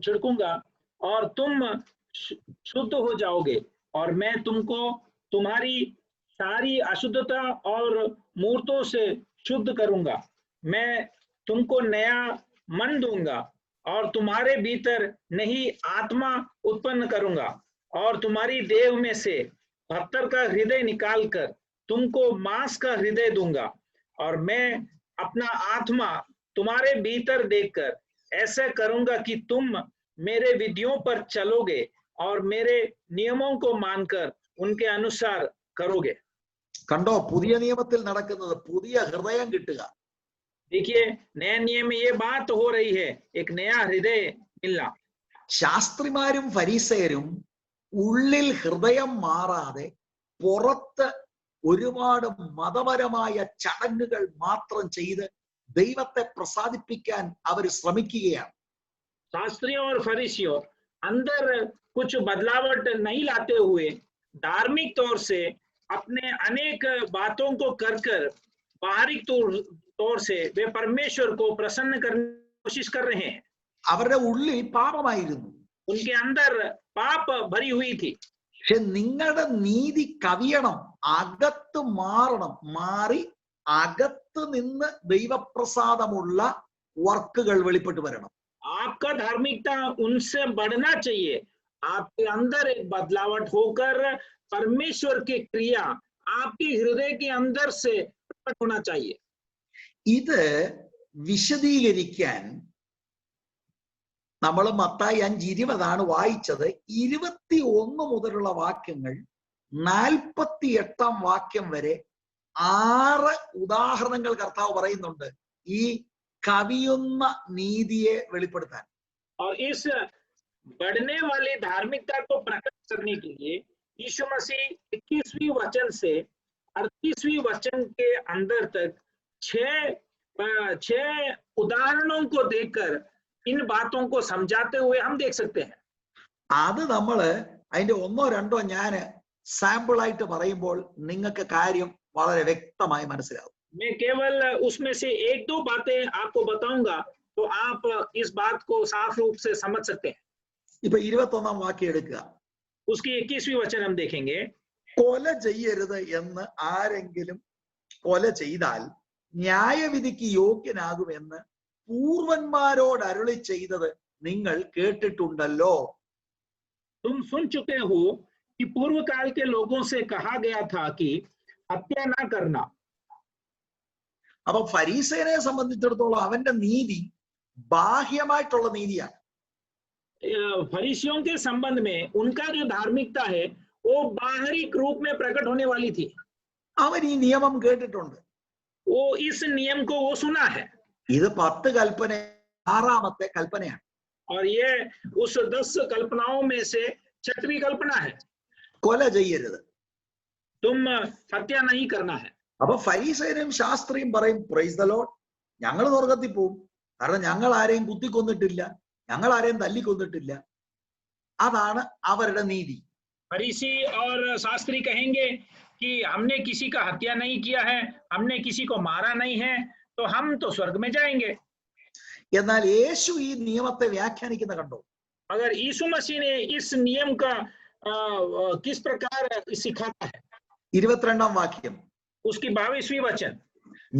छिड़कूंगा और तुम शुद्ध हो जाओगे, और मैं तुमको तुम्हारी सारी अशुद्धता और मूर्तों से शुद्ध करूंगा. मैं तुमको नया मन दूंगा और तुम्हारे भीतर नई आत्मा उत्पन्न करूंगा, और तुम्हारी देह में से पत्थर का हृदय निकालकर तुमको मांस का हृदय दूंगा. और मैं अपना आत्मा तुम्हारे भीतर देखकर ऐसा करूंगा कि तुम मेरे विधियों पर चलोगे और मेरे नियमों को मानकर उनके अनुसार करोगे. കണ്ടോ, പുതിയ നിയമത്തിൽ നടക്കുന്നത് പുതിയ ഹൃദയം കിട്ടുക. देखिए, नया नियम में ये बात हो रही है, एक नया हृदय मिलना. ശാസ്ത്രിമാരും ഫരീസയരും ഉള്ളിൽ ഹൃദയം മാറാതെ പുറത്ത് ഒരുപാട് മതപരമായ ചടങ്ങുകൾ മാത്രം ചെയ്ത് ദൈവത്തെ പ്രസാദിപ്പിക്കാൻ അവർ ശ്രമിക്കുകയാണ്. शास्त्रियों और फरीसियों अंदर कुछ बदलावट नहीं लाते हुए धार्मिक तौर से अपने अनेक बातों को कर बाहरी तौर से वे परमेश्वर को प्रसन्न करने की कोशिश कर रहे हैं. അവരുടെ ഉള്ളിൽ പാപമായിരുന്നു. उनके अंदर पाप भरी हुई थी. പക്ഷെ നിങ്ങളുടെ നീതി കവിയണം, അകത്ത് മാറണം, മാറി അകത്ത് നിന്ന് ദൈവപ്രസാദമുള്ള വർക്കുകൾ വെളിപ്പെട്ട് വരണം. आपका धार्मिकता उनसे बढ़ना चाहिए. आपके अंदर एक बदलावट होकर परमेश्वर की क्रिया आपके हृदय के अंदर से प्रकट होना चाहिए. ഇത് വിശദീകരിക്കാൻ നമ്മൾ മത്തായി 5:20 വായിച്ചത്. 21 മുതലുള്ള വാക്യങ്ങൾ 48 വാക്യം വരെ 6 ഉദാഹരണങ്ങൾ കർത്താവ് പറയുന്നുണ്ട് ഈ കവിയുന്ന നീതിയെ വെളിപ്പെടുത്താൻ. और इस बढ़ने वाली धार्मिकता को प्रकट करने के लिए यीशु मसीह 21वीं वचन से 38वीं वचन के अंदर तक 6 उदाहरणों को देकर इन बातों को समझाते हुए हम देख सकते हैं. അത് നമ്മള് അതിന്റെ 1-2 ഞാൻ സാമ്പിൾ ആയിട്ട് പറയുമ്പോൾ നിങ്ങൾക്ക് കാര്യം വളരെ വ്യക്തമായി മനസ്സിലാവും. मैं केवल उसमें से एक दो बातें आपको बताऊंगा तो आप इस बात को साफ रूप से समझ सकते हैं. ഇപ്പൊ 21 വാക്യം എടുക്കുക. उसकी 21वीं वचन हम देखेंगे. കൊല ചെയ്യരുത് എന്ന് ആരെങ്കിലും കൊല ചെയ്താൽ ന്യായവിധിക്ക് യോഗ്യനാകുമെന്ന് പൂർവന്മാരോട് അരുളി ചെയ്തത് നിങ്ങൾ കേട്ടിട്ടുണ്ടല്ലോ. तुम सुन चुके हो कि पूर्व काल के लोगों से कहा गया था कि हत्या ना करना. അപ്പൊ ഫരീസേനെ സംബന്ധിച്ചിടത്തോളം അവന്റെ നീതി ബാഹ്യമായിട്ടുള്ള നീതിയാണ്. फरीसियों के संबंध में उनका जो धार्मिकता है वो बाहरी रूप में प्रकट होने वाली थी. അവൻ ഈ നിയമം കേട്ടിട്ടുണ്ട്. वो इस नियम को वो सुना है. ഇത് 10 കൽപ്പന 6ാമത്തെ കൽപ്പനയാണ്. और ये उस 10 कल्पनाओं में से 6वीं कल्पना है. കൊല ചെയ്യരുത്. तुम हत्या नहीं करना है. അപ്പൊ ഫരീസേനും ശാസ്ത്രിയും പറയും പ്രൈസ് ദ ലോർഡ്, ഞങ്ങൾ സ്വർഗത്തിൽ പോകും, കാരണം ഞങ്ങൾ ആരെയും കുത്തിക്കൊന്നിട്ടില്ല, ഞങ്ങൾ ആരെയും തല്ലിക്കൊന്നിട്ടില്ല. അതാണ് അവരുടെ നീതി. फरीसी और शास्त्री कहेंगे कि हमने किसी का हत्या नहीं किया है, हमने किसी को मारा नहीं है, तो हम तो स्वर्ग में जाएंगे. എന്നാൽ യേശു ഈ നിയമത്തെ വ്യാഖ്യാനിക്കുന്ന കണ്ടോ? अगर यीशु मसीह ने इस नियम का किस प्रकार सिखाता है. 22ാം വാക്യം. उसकी 22वीं वचन.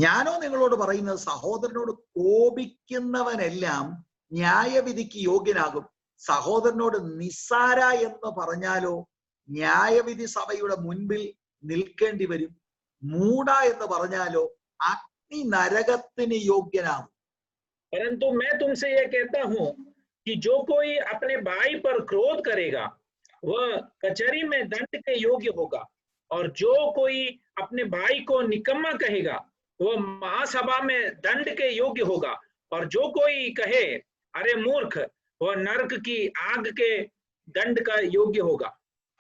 ഞാനോ നിങ്ങളോട് പറയുന്നത് സഹോദരനോട് കോപിക്കുന്നവനെല്ലാം ന്യായവിധിക്ക് യോഗ്യനാകും. സഹോദരനോട് നിസ്സാര എന്ന് പറഞ്ഞാലോ ന്യായവിധി സഭയുടെ മുൻപിൽ നിൽക്കേണ്ടി വരും. മൂഢ എന്ന് പറഞ്ഞാലോ അഗ്നി നരകത്തിന് യോഗ്യനാകും. परंतु मैं तुमसे यह कहता हूं कि जो कोई अपने भाई पर क्रोध करेगा वह कचहरी में दंड के योग्य होगा, और जो कोई अपने भाई को निकम्मा कहेगा वह महासभा में दंड के योग्य होगा, और जो कोई कहे अरे मूर्ख वह नरक की आग के दंड का योग्य होगा.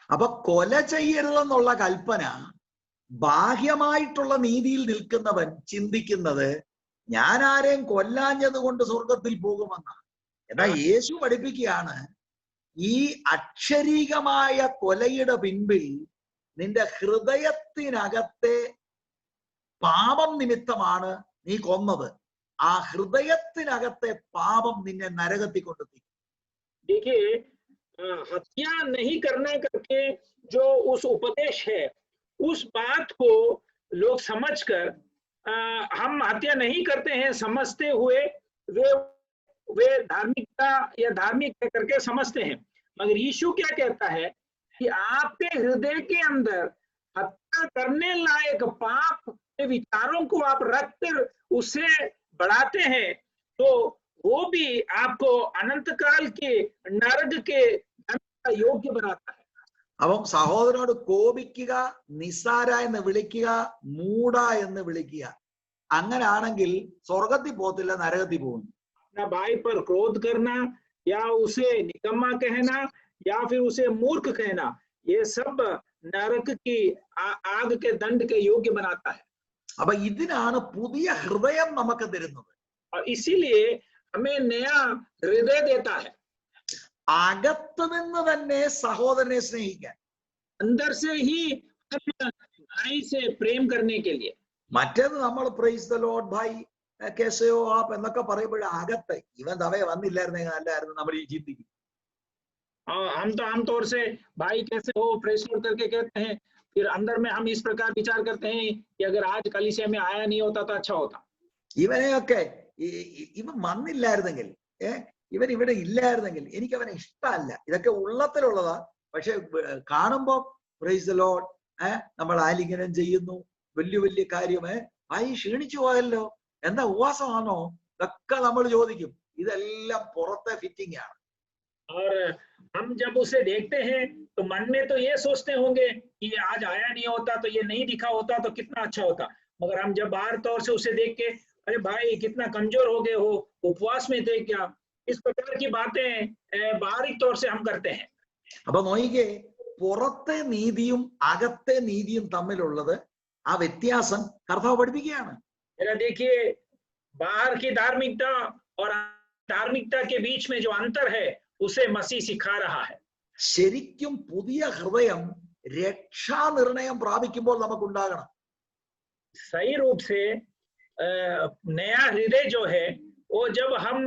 അപ്പൊ കൊല ചെയ്യരുതെന്നുള്ള കൽപ്പന ബാഹ്യമായിട്ടുള്ള നീതിയിൽ നിൽക്കുന്നവൻ ചിന്തിക്കുന്നത് ഞാൻ ആരെയും കൊല്ലാഞ്ഞത് കൊണ്ട് സ്വർഗത്തിൽ പോകുമെന്നാണ്. എന്നാൽ യേശു പഠിപ്പിക്കുകയാണ് ഈ അക്ഷരീകമായ കൊലയുടെ പിൻപിൽ നിന്റെ ഹൃദയത്തിനകത്തെ പാപം നിമിത്തമാണ് നീ കൊന്നത്. ആ ഹൃദയത്തിനകത്തെ പാപം നിന്നെ നരകത്തിൽ കൊണ്ടെത്തിക്കും. देखिए, हत्या नहीं करना करके जो उस उपदेश है उस बात को लोग समझकर हम हत्या नहीं करते हैं समझते हुए वे धार्मिकता या धार्मिक करके समझते हैं. मगर यीशु क्या कहता है कि आपके हृदय के अंदर हत्या करने लायक पाप के विचारों को आप रखकर उसे बढ़ाते हैं तो वो भी आपको अनंत काल के नरक के दंड का योग्य बनाता है. അപ്പം സഹോദരനോട് കോപിക്കുക, നിസ്സാര എന്ന് വിളിക്കുക, മൂഢ എന്ന് വിളിക്കുക. അങ്ങനാണെങ്കിൽ സ്വർഗത്തിൽ പോകത്തില്ല, നരകത്തിൽ പോകും. अपना भाई पर क्रोध करना या उसे निकम्मा कहना या फिर उसे मूर्ख कहना, ये सब नरक की आग के दंड के योग्य बनाता है. അപ്പൊ ഇതിനാണ് പുതിയ ഹൃദയം നമുക്ക് തരുന്നത്. और इसीलिए हमें नया हृदय देता है. അകത്ത് നിന്ന് തന്നെ സഹോദരനെ സ്നേഹിക്കാൻ, अंदर से ही भाई से प्रेम करने के लिए. മറ്റേത് നമ്മൾ പ്രൈസ് ദ ലോർഡ് ഭായ് കേസയോ ആപ്പ് എന്നൊക്കെ പറയുമ്പോൾ അകത്ത് ഇവൻ തവേ വന്നില്ലായിരുന്നെങ്കിൽ നല്ലായിരുന്നു നമ്മൾ ഈ ചിന്തിക്കും. हम तो आमतौर से भाई कैसे हो प्रेस नोट करके कहते हैं, फिर अंदर में हम इस प्रकार विचार करते हैं कि अगर आज कलीसिया में आया नहीं होता तो अच्छा होता. ഇവനെയൊക്കെ ഇവൻ വന്നില്ലായിരുന്നെങ്കിൽ ഇവൻ ഇവിടെ ഇല്ലായിരുന്നെങ്കിൽ എനിക്ക് അവനെ ഇഷ്ടമല്ല. ഇതൊക്കെ ഉള്ളത്തിലുള്ളതാ. പക്ഷെ കാണുമ്പോ പ്രൈസ് ദ ലോർഡ് നമ്മൾ ആലിംഗനം ചെയ്യുന്നു, വലിയ വലിയ കാര്യം. ഭായി ക്ഷീണിച്ചു പോയല്ലോ, എന്താ ഉപവാസമാണോ, ഇതൊക്കെ നമ്മൾ ചോദിക്കും. ഇതെല്ലാം പുറത്തെ ഫിറ്റിംഗ് ആണ്. और हम जब उसे देखते हैं तो मन में तो ये सोचते होंगे कि आज आया नहीं होता तो ये नहीं दिखा होता तो कितना अच्छा होता. मगर हम जब बाहर तौर से उसे देख के अरे भाई कितना कमजोर हो गए हो, उपवास में थे क्या, इस प्रकार की बातें बाहरी तौर से हम करते हैं. അപ്പൊ നോയിക്കേ, പുറത്തെ നീതിയും അകത്തെ നീതിയും തമ്മിലുള്ളത് ആ വ്യത്യാസം കർത്താവ് പഠിപ്പിക്കുകയാണ്. देखिए, बाहर की धार्मिकता और धार्मिकता के बीच में जो अंतर है उसे मसीह सिखा रहा है. ശരിക്കും പുതിയ ഹൃദയം രക്ഷാനിർണയം പ്രാപിക്കുമ്പോൾ നമുക്കുണ്ടാകണം. सही रूप से नया हृदय जो है वो जब हम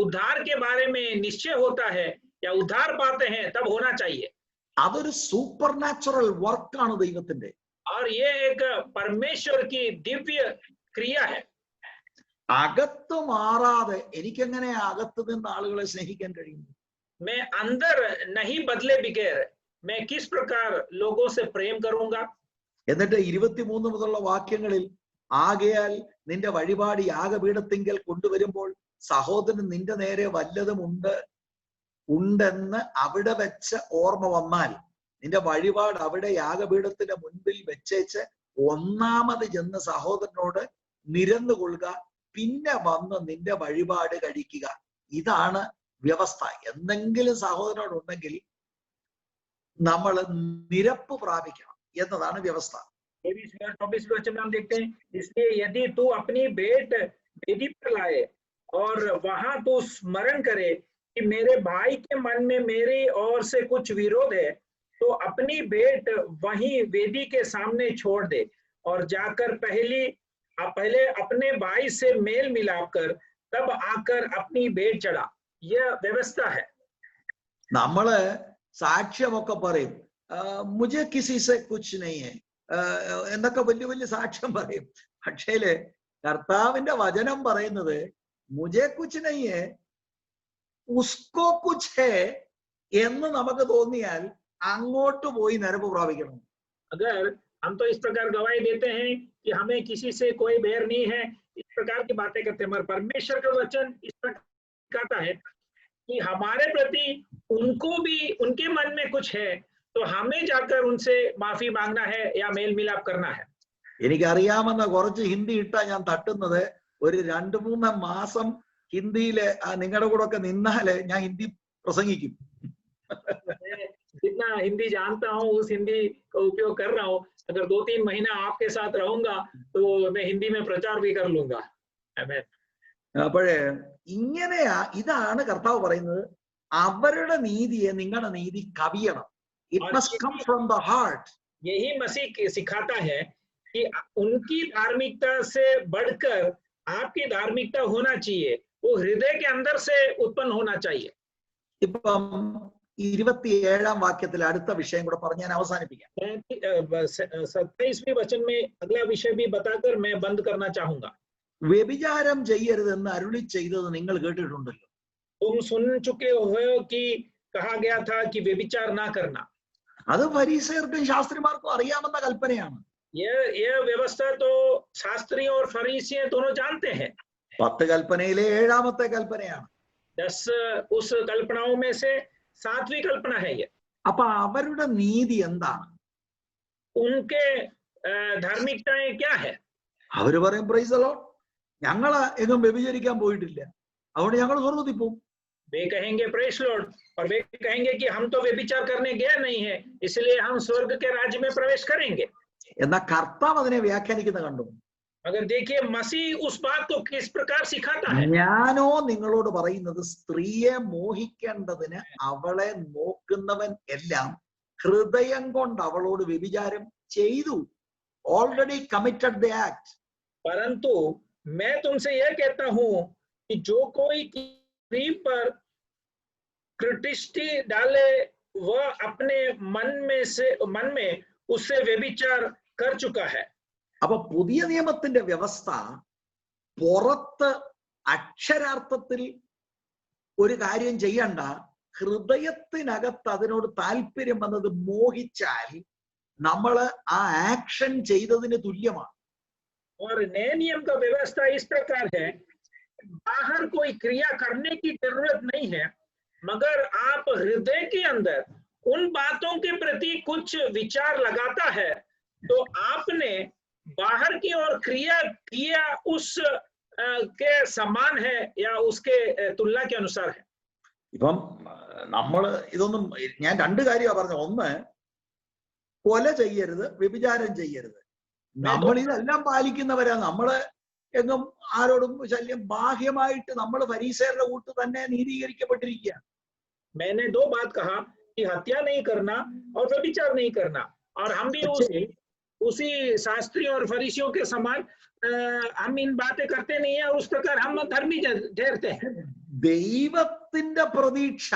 उद्धार के बारे में निश्चय होता है या उद्धार पाते हैं तब होना चाहिए. അതൊരു സൂപ്പർ നാച്ചുറൽ വർക്കാണ് ദൈവത്തിന്റെ. और ये एक परमेश्वर की दिव्य क्रिया है. അകത്ത് മാറാതെ എനിക്കെങ്ങനെ അകത്ത് നിന്ന് ആളുകളെ സ്നേഹിക്കാൻ കഴിയും? मैं अंदर नहीं बदले बगैर मैं किस प्रकार लोगों से प्रेम करूंगा? എന്നിട്ട് 23 മുതലുള്ള വാക്യങ്ങളിൽ ആകയാൽ നിന്റെ വഴിപാട് യാഗപീഠത്തിങ്കൽ കൊണ്ടുവരുമ്പോൾ സഹോദരൻ നിന്റെ നേരെ വല്ലതും ഉണ്ടെന്ന് അവിടെ വെച്ച് ഓർമ്മ വന്നാൽ നിന്റെ വഴിപാട് അവിടെ യാഗപീഠത്തിന്റെ മുൻപിൽ വെച്ചേച്ച് ഒന്നാമത് ചെന്ന് സഹോദരനോട് നിരന്നുകൊള്ളുക, പിന്നെ വന്ന് നിന്റെ വഴിപാട് കഴിക്കുക. ഇതാണ് വ്യവസ്ഥ. എന്തെങ്കിലും സഹോദരനോട് ഉണ്ടെങ്കിൽ നമ്മൾ നിരപ്പ് പ്രാപിക്കണം എന്നതാണ് വ്യവസ്ഥ. 24 वचन में हम देखते हैं, इसलिए यदि तू अपनी भेंट वेदी पर लाए और वहां तू स्मरण करे कि मेरे भाई के मन में मेरी ओर से कुछ विरोध है, तो अपनी भेंट वहीं वेदी के सामने छोड़ दे और जाकर पहले अपने भाई से मेल मिलाप कर तब आकर अपनी भेंट चढ़ा. यह व्यवस्था है. നമ്മള് സാക്ഷ്യമൊക്കെ പറയും, മുझे किसी से कुछ नहीं है എന്നൊക്കെ വലിയ വലിയ സാക്ഷ്യം പറയും. പക്ഷേല് കർത്താവിന്റെ വചനം പറയുന്നത് മുझे कुछ नहीं है उसको कुछ है എന്ന് നമുക്ക് തോന്നിയാൽ അങ്ങോട്ട് പോയി നിരപ്പ് പ്രാപിക്കണം. अगर हम तो इस प्रकार गवाही देते हैं कि हमें किसी से कोई बैर नहीं है, इस प्रकार की बातें करते हैं, मगर परमेश्वर का वचन इस प्रकार कहता है कि हमारे प्रति उनको भी उनके मन में कुछ है, तो हमें जाकर उनसे माफी मांगना है या मेल मिलाप करना है. എനിക്കറിയാമെന്ന കുറച്ച് ഹിന്ദി ഇട്ടാ ഞാൻ തട്ടുന്നത് ഒരു 2-3 മാസം ഹിന്ദിയില് നിങ്ങളുടെ കൂടെ ഒക്കെ നിന്നാല് ഞാൻ ഹിന്ദി പ്രസംഗിക്കും. जितना हिंदी जानता हूँ उस हिंदी का उपयोग कर रहा हूँ. अगर 2-3 महीना आपके साथ रहूंगा तो मैं हिंदी में प्रचार भी कर लूंगा. അപ്പോഴേ ഇതാണ് കർത്താവ് പറയുന്നത്, അവരുടെ നീതിയെ നിങ്ങളുടെ നീതി കവിയണം. It must come from the heart. यही मसीह सिखाता है कि उनकी धार्मिकता से बढ़कर आपकी धार्मिकता होना चाहिए, वो हृदय के अंदर से उत्पन्न होना चाहिए. ഇപ്പം 27 വാക്യത്തിൽ അടുത്ത വിഷയം കൂടെ പറഞ്ഞ് ഞാൻ അവസാനിപ്പിക്കാം. 27वें वचन में अगला विषय भी बताकर मैं बंद करना चाहूंगा. വ്യഭിചാരം ചെയ്യരുതെന്ന് അരുളി ചെയ്തത് നിങ്ങൾ കേട്ടിട്ടുണ്ടല്ലോ. तुम सुन चुके हो कि कहा गया था कि व्यभिचार ना करना. അത് ഫരീസയർക്കും ശാസ്ത്രിമാർക്കും അറിയാമെന്ന കൽപ്പനയാണ്. यह व्यवस्था तो शास्त्री और फरीसी दोनों जानते हैं. 10 കൽപ്പനയിലെ 7ാമത്തെ കൽപ്പനയാണ്. 10 उस कल्पनाओं में से 7वीं कल्पना है ये. അപ്പൊ അവരുടെ നീതി എന്താണ്? उनके धार्मिकताएं क्या है? അവര് പറയും പ്രൈസ് ദി ലോർഡ്, ഞങ്ങൾ എങ്ങും വ്യഭിചരിക്കാൻ പോയിട്ടില്ല, അതുകൊണ്ട് ഞങ്ങൾ സ്വർഗ്ഗത്തിൽ പോകും. वे कहेंगे प्रेज लॉर्ड, और वे कहेंगे कि हम तो व्यभिचार करने गए नहीं है, इसलिए हम स्वर्ग के राज्य में प्रवेश करेंगे. എന്നാ കർത്താവ് അതിനെ വ്യാഖ്യാനിക്കുന്ന കണ്ടു. अगर देखिए मसीह उस बात को किस प्रकार सिखाता है. ഞാനോ നിങ്ങളോട് പറയുന്നത്, സ്ത്രീയെ മോഹിക്കേണ്ടതിന് അവളെ നോക്കുന്നവൻ എല്ലാം ഹൃദയം കൊണ്ട് അവളോട് വ്യഭിചാരം ചെയ്തു. Already committed the act. परंतु मैं तुमसे यह कहता हूं कि जो कोई स्त्री पर दृष्टि डाले वह अपने मन में उससे व्यभिचार कर चुका है. അപ്പൊ പുതിയ നിയമത്തിന്റെ വ്യവസ്ഥ പുറത്ത് അക്ഷരാർത്ഥത്തിൽ ഒരു കാര്യം ചെയ്യണ്ട, ഹൃദയത്തിനകത്ത് അതിനോട് താല്പര്യം വന്നത് മോഹിച്ചാൽ നമ്മള് ആ ആക്ഷൻ ചെയ്തതിന് തുല്യമാണ്. और नए नियम का व्यवस्था इस प्रकार है, बाहर कोई क्रिया करने की जरूरत नहीं है, मगर आप हृदय के अंदर उन बातों के प्रति कुछ विचार लगाता है तो आपने बाहर की ओर क्रिया किया उस के समान है या उसके तुलना के अनुसार है. ഇപ്പം നമ്മൾ ഇതൊന്നും ഞാൻ 2 കാര്യമാണ് പറഞ്ഞത്. ഒന്ന്, കൊല ചെയ്യരുത്, വ്യഭിചാരം ചെയ്യരുത്. നമ്മൾ ഇതെല്ലാം പാലിക്കുന്നവരാ. നമ്മള് എങ്ങും ആരോടും ശല്യം, ബാഹ്യമായിട്ട് നമ്മൾ ഫരീസയരുടെ കൂട്ട് തന്നെ നീതീകരിക്കപ്പെട്ടിരിക്കുക. मैंने 2 बात कहा कि हत्या नहीं करना और व्यभिचार नहीं करना. और हम भी പക്ഷേ उसी शास्त्री और फरीसियों के समान हम इन बातें करते नहीं है और उस प्रकार हम धर्मी ठहरते हैं। ദൈവത്തിന്റെ പ്രതീക്ഷ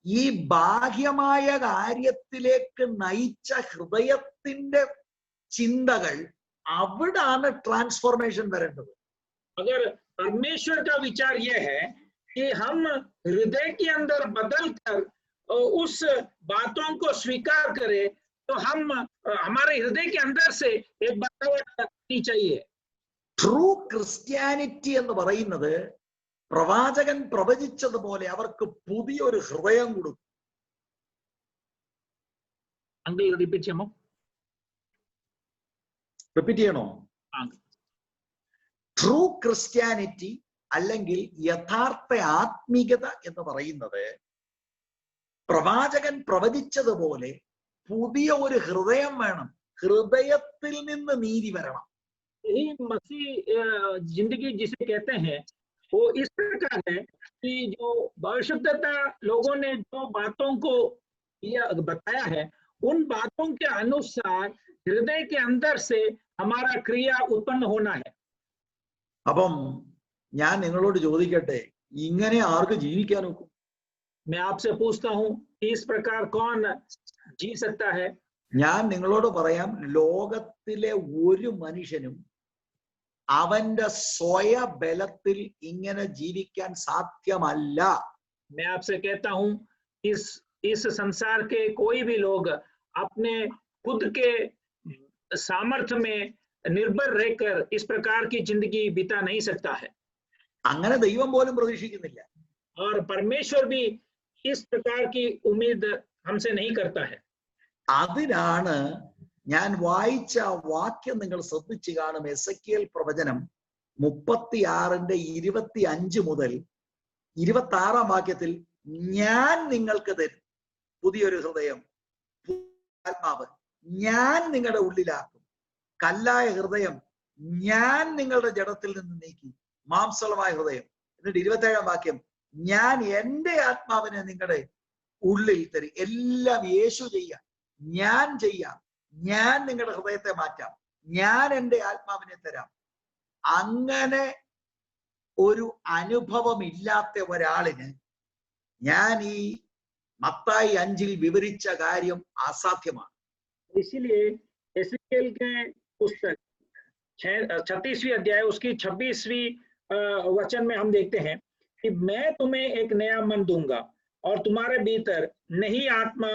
ഈ ബാഹ്യമായ കാര്യത്തിലേക്ക് നയിച്ച ഹൃദയത്തിന്റെ ചിന്തകൾ, അവിടാണ് ട്രാൻസ്ഫോർമേഷൻ വരേണ്ടത്. अगर परमेश्वर का विचार यह है कि हम हृदय के अंदर बदल कर उस बातों को स्वीकार करें, तो हम हमारे हृदय के अंदर से एक बदलाव आनी चाहिए। ട്രൂ ക്രിസ്ത്യാനിറ്റി എന്ന് പറയുന്നത് പ്രവാചകൻ പ്രവചിച്ചതുപോലെ അവർക്ക് പുതിയൊരു ഹൃദയം കൊടുക്കും. റിപ്പീറ്റ് ചെയ്യണോ? ട്രൂ ക്രിസ്ത്യാനിറ്റി അല്ലെങ്കിൽ യഥാർത്ഥ ആത്മീകത എന്ന് പറയുന്നത് പ്രവാചകൻ പ്രവചിച്ചതുപോലെ പുതിയ ഒരു ഹൃദയം വേണം. ഹൃദയത്തിൽ നിന്ന് നീതി വരണം. यही मसीह जिंदगी जिसे कहते हैं वो इस प्रकार है कि जो भविष्यद्वक्ता लोगों ने जो बातों को बताया है, उन बातों के अनुसार हृदय के अंदर से हमारा क्रिया उत्पन्न होना है। അപ്പം ഞാൻ നിങ്ങളോട് ചോദിക്കട്ടെ, ഇങ്ങനെ ആർക്ക് ജീവിക്കാൻ ഒക്കും? मैं आपसे पूछता हूँ कि इस प्रकार कौन जी सकता है? ഞാൻ നിങ്ങളോട് പറയാം, ലോകത്തിലെ ഒരു മനുഷ്യനും അവന്റെ സ്വയബലത്തിൽ ഇങ്ങനെ ജീവിക്കാൻ സാധ്യമല്ല. मैं आपसे कहता हूँ इस संसार के कोई भी लोग अपने खुद के सामर्थ्य में निर्भर रहकर इस प्रकार की जिंदगी बिता नहीं सकता है। അങ്ങനെ ദൈവം പോലും പ്രതീക്ഷിക്കുന്നില്ല. और परमेश्वर भी इस प्रकार की उम्मीद हमसे नहीं करता है। അതിനാണ് ഞാൻ വായിച്ച വാക്യം നിങ്ങൾ ശ്രദ്ധിച്ചു കാണും. എസെക്കിയേൽ പ്രവചനം 36:25 മുതൽ 26 വാക്യത്തിൽ, ഞാൻ നിങ്ങൾക്ക് തരും പുതിയൊരു ഹൃദയം, ആത്മാവ് ഞാൻ നിങ്ങളുടെ ഉള്ളിലാക്കും, കല്ലായ ഹൃദയം ഞാൻ നിങ്ങളുടെ ജഡത്തിൽ നിന്ന് നീക്കി മാംസളമായ ഹൃദയം. എന്നിട്ട് 27 വാക്യം, ഞാൻ എൻ്റെ ആത്മാവിനെ നിങ്ങളുടെ ഉള്ളിൽ തരും. എല്ലാം യേശു ചെയ്യാം, ഞാൻ ചെയ്യാം, ഞാൻ നിങ്ങളുടെ ഹൃദയത്തെ മാറ്റാം, ഞാൻ എൻ്റെ ആത്മാവിനെ തരാം. അങ്ങനെ ഒരു അനുഭവം ഇല്ലാത്ത ഒരാളിന് ഞാൻ ഈ മത്തായി 5 വിവരിച്ച കാര്യം അസാധ്യമാണ്. इसलिए एसेकिएल के पुस्तक 36वीं अध्याय उसकी 26वीं वचन में हम देखते हैं कि मैं तुम्हें एक नया मन दूंगा और तुम्हारे भीतर नई आत्मा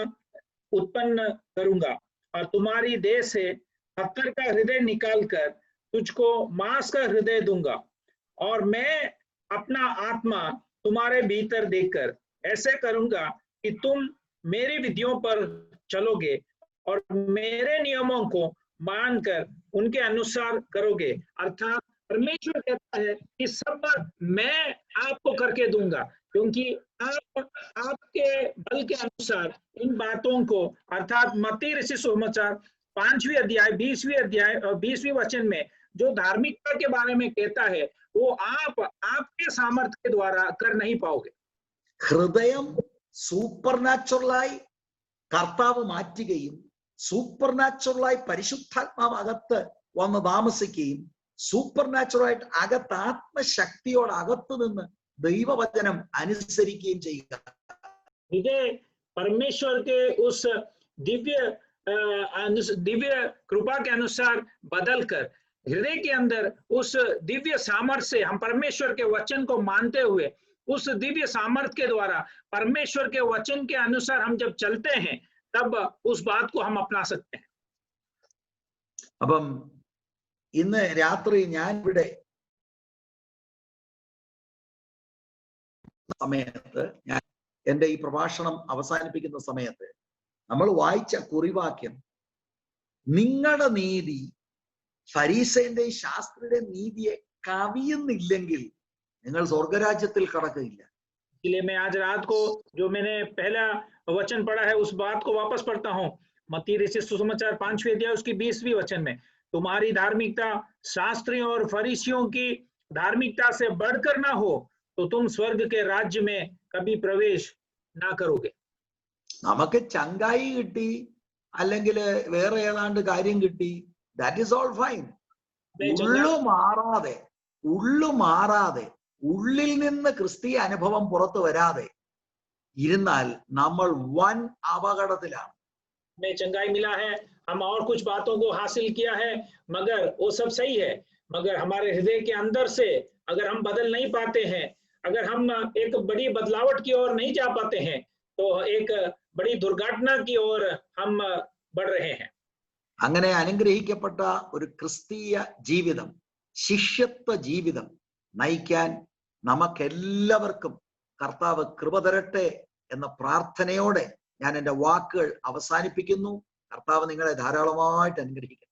उत्पन्न करूंगा और तुम्हारी देह से पत्थर का हृदय निकालकर तुझको मांस का हृदय दूंगा और मैं अपना आत्मा तुम्हारे भीतर देकर ऐसे करूंगा कि तुम मेरी विधियों पर चलोगे और मेरे नियमों को मानकर उनके अनुसार करोगे। अर्थात परमेश्वर कहता है कि सब मैं आपको करके दूंगा, क्योंकि आप आपके बल के अनुसार इन बातों को, अर्थात मत्ती ऋषि सुसमाचार 5वीं अध्याय 20वीं अध्याय और 20वीं वचन में जो धार्मिकता के बारे में कहता है, वो आप आपके सामर्थ्य के द्वारा कर नहीं पाओगे। ഹൃദയം സൂപ്പർ നാച്ചുറലായി കർത്താവ് മാറ്റുകയും സൂപ്പർ നാച്ചുറലായി പരിശുദ്ധാത്മാവ് അകത്ത് വന്ന് താമസിക്കുകയും സൂപ്പർ നാച്ചുറലായിട്ട് അകത്ത് ആത്മശക്തിയോട് അകത്തു നിന്ന് ദൈവവചനം അനുസരിക്കുകയും ചെയ്യുക. हृदय परमेश्वर के उस दिव्य कृपा के अनुसार बदलकर हृदय के अंदर उस दिव्य सामर्थ्य से हम परमेश्वर के वचन को मानते हुए उस दिव्य सामर्थ्य के द्वारा परमेश्वर के वचन के अनुसार हम जब चलते हैं, तब उस बात को हम अपना सकते हैं। അപ്പം ഇന്ന് രാത്രി ഞാൻ ഇവിടെ സമയത്ത്, ഞാൻ എൻ്റെ ഈ പ്രഭാഷണം അവസാനിപ്പിക്കുന്ന സമയത്ത് നമ്മൾ വായിച്ച കുറിവാക്യം, നിങ്ങളുടെ നീതി ഫരീസേന്റെയും ശാസ്ത്രിയുടെയും നീതിയെ കവിയുന്നില്ലെങ്കിൽ നിങ്ങൾ സ്വർഗരാജ്യത്തിൽ കടക്കുകയില്ല. इसलिए मैं आज रात को जो मैंने पहला वचन पढ़ा है उस बात को वापस पढ़ता हूँ। मत्ती ऋषि सुसमाचार 5वीं अध्याय उसकी 20वीं वचन में, तुम्हारी धार्मिकता शास्त्रियों और फरीसियों की धार्मिकता से बढ़कर ना हो तो तुम स्वर्ग के राज्य में कभी प्रवेश ना करोगे। നമുക്ക് ചങ്കായി കിട്ടി, അല്ലെങ്കിൽ വേറെ ഏതാണ്ട് കാര്യം കിട്ടി, ദാറ്റ് ഈസ് ഓൾ ഫൈൻ. मैं चंगाई ഉള്ളു മാറാതെ ഉള്ളിൽ നിന്ന് ക്രിസ്തീയ അനുഭവം പുറത്തു വരാതെ ഇരുന്നാൽ നമ്മൾ വൻ അപകടത്തിലാണ്. में चंगाई मिला है, हम और कुछ बातों को हासिल किया है, मगर वो सब सही है, मगर हमारे हृदय के अंदर से अगर हम बदल नहीं पाते हैं, अगर हम एक बड़ी बदलावट की ओर नहीं जा पाते हैं, तो एक बड़ी दुर्घटना की ओर हम बढ़ रहे हैं. അങ്ങനെ അനുഗ്രഹിക്കപ്പെട്ട ഒരു ക്രിസ്തീയ ജീവിതം, ശിഷ്യത്വ ജീവിതം നയിക്കാൻ നമുക്കെല്ലാവർക്കും കർത്താവ് കൃപ തരട്ടെ എന്ന പ്രാർത്ഥനയോടെ ഞാൻ എൻ്റെ വാക്കുകൾ അവസാനിപ്പിക്കുന്നു. കർത്താവ് നിങ്ങളെ ധാരാളമായിട്ട് അനുഗ്രഹിക്കട്ടെ.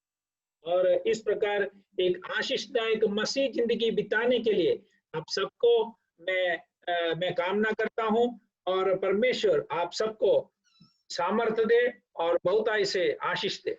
और इस प्रकार एक आशीषदायक मसीह जिंदगी बिताने के लिए आप सबको मैं कामना करता हूं, और परमेश्वर आप सबको सामर्थ्य दे और बहुतायत से आशीष दे.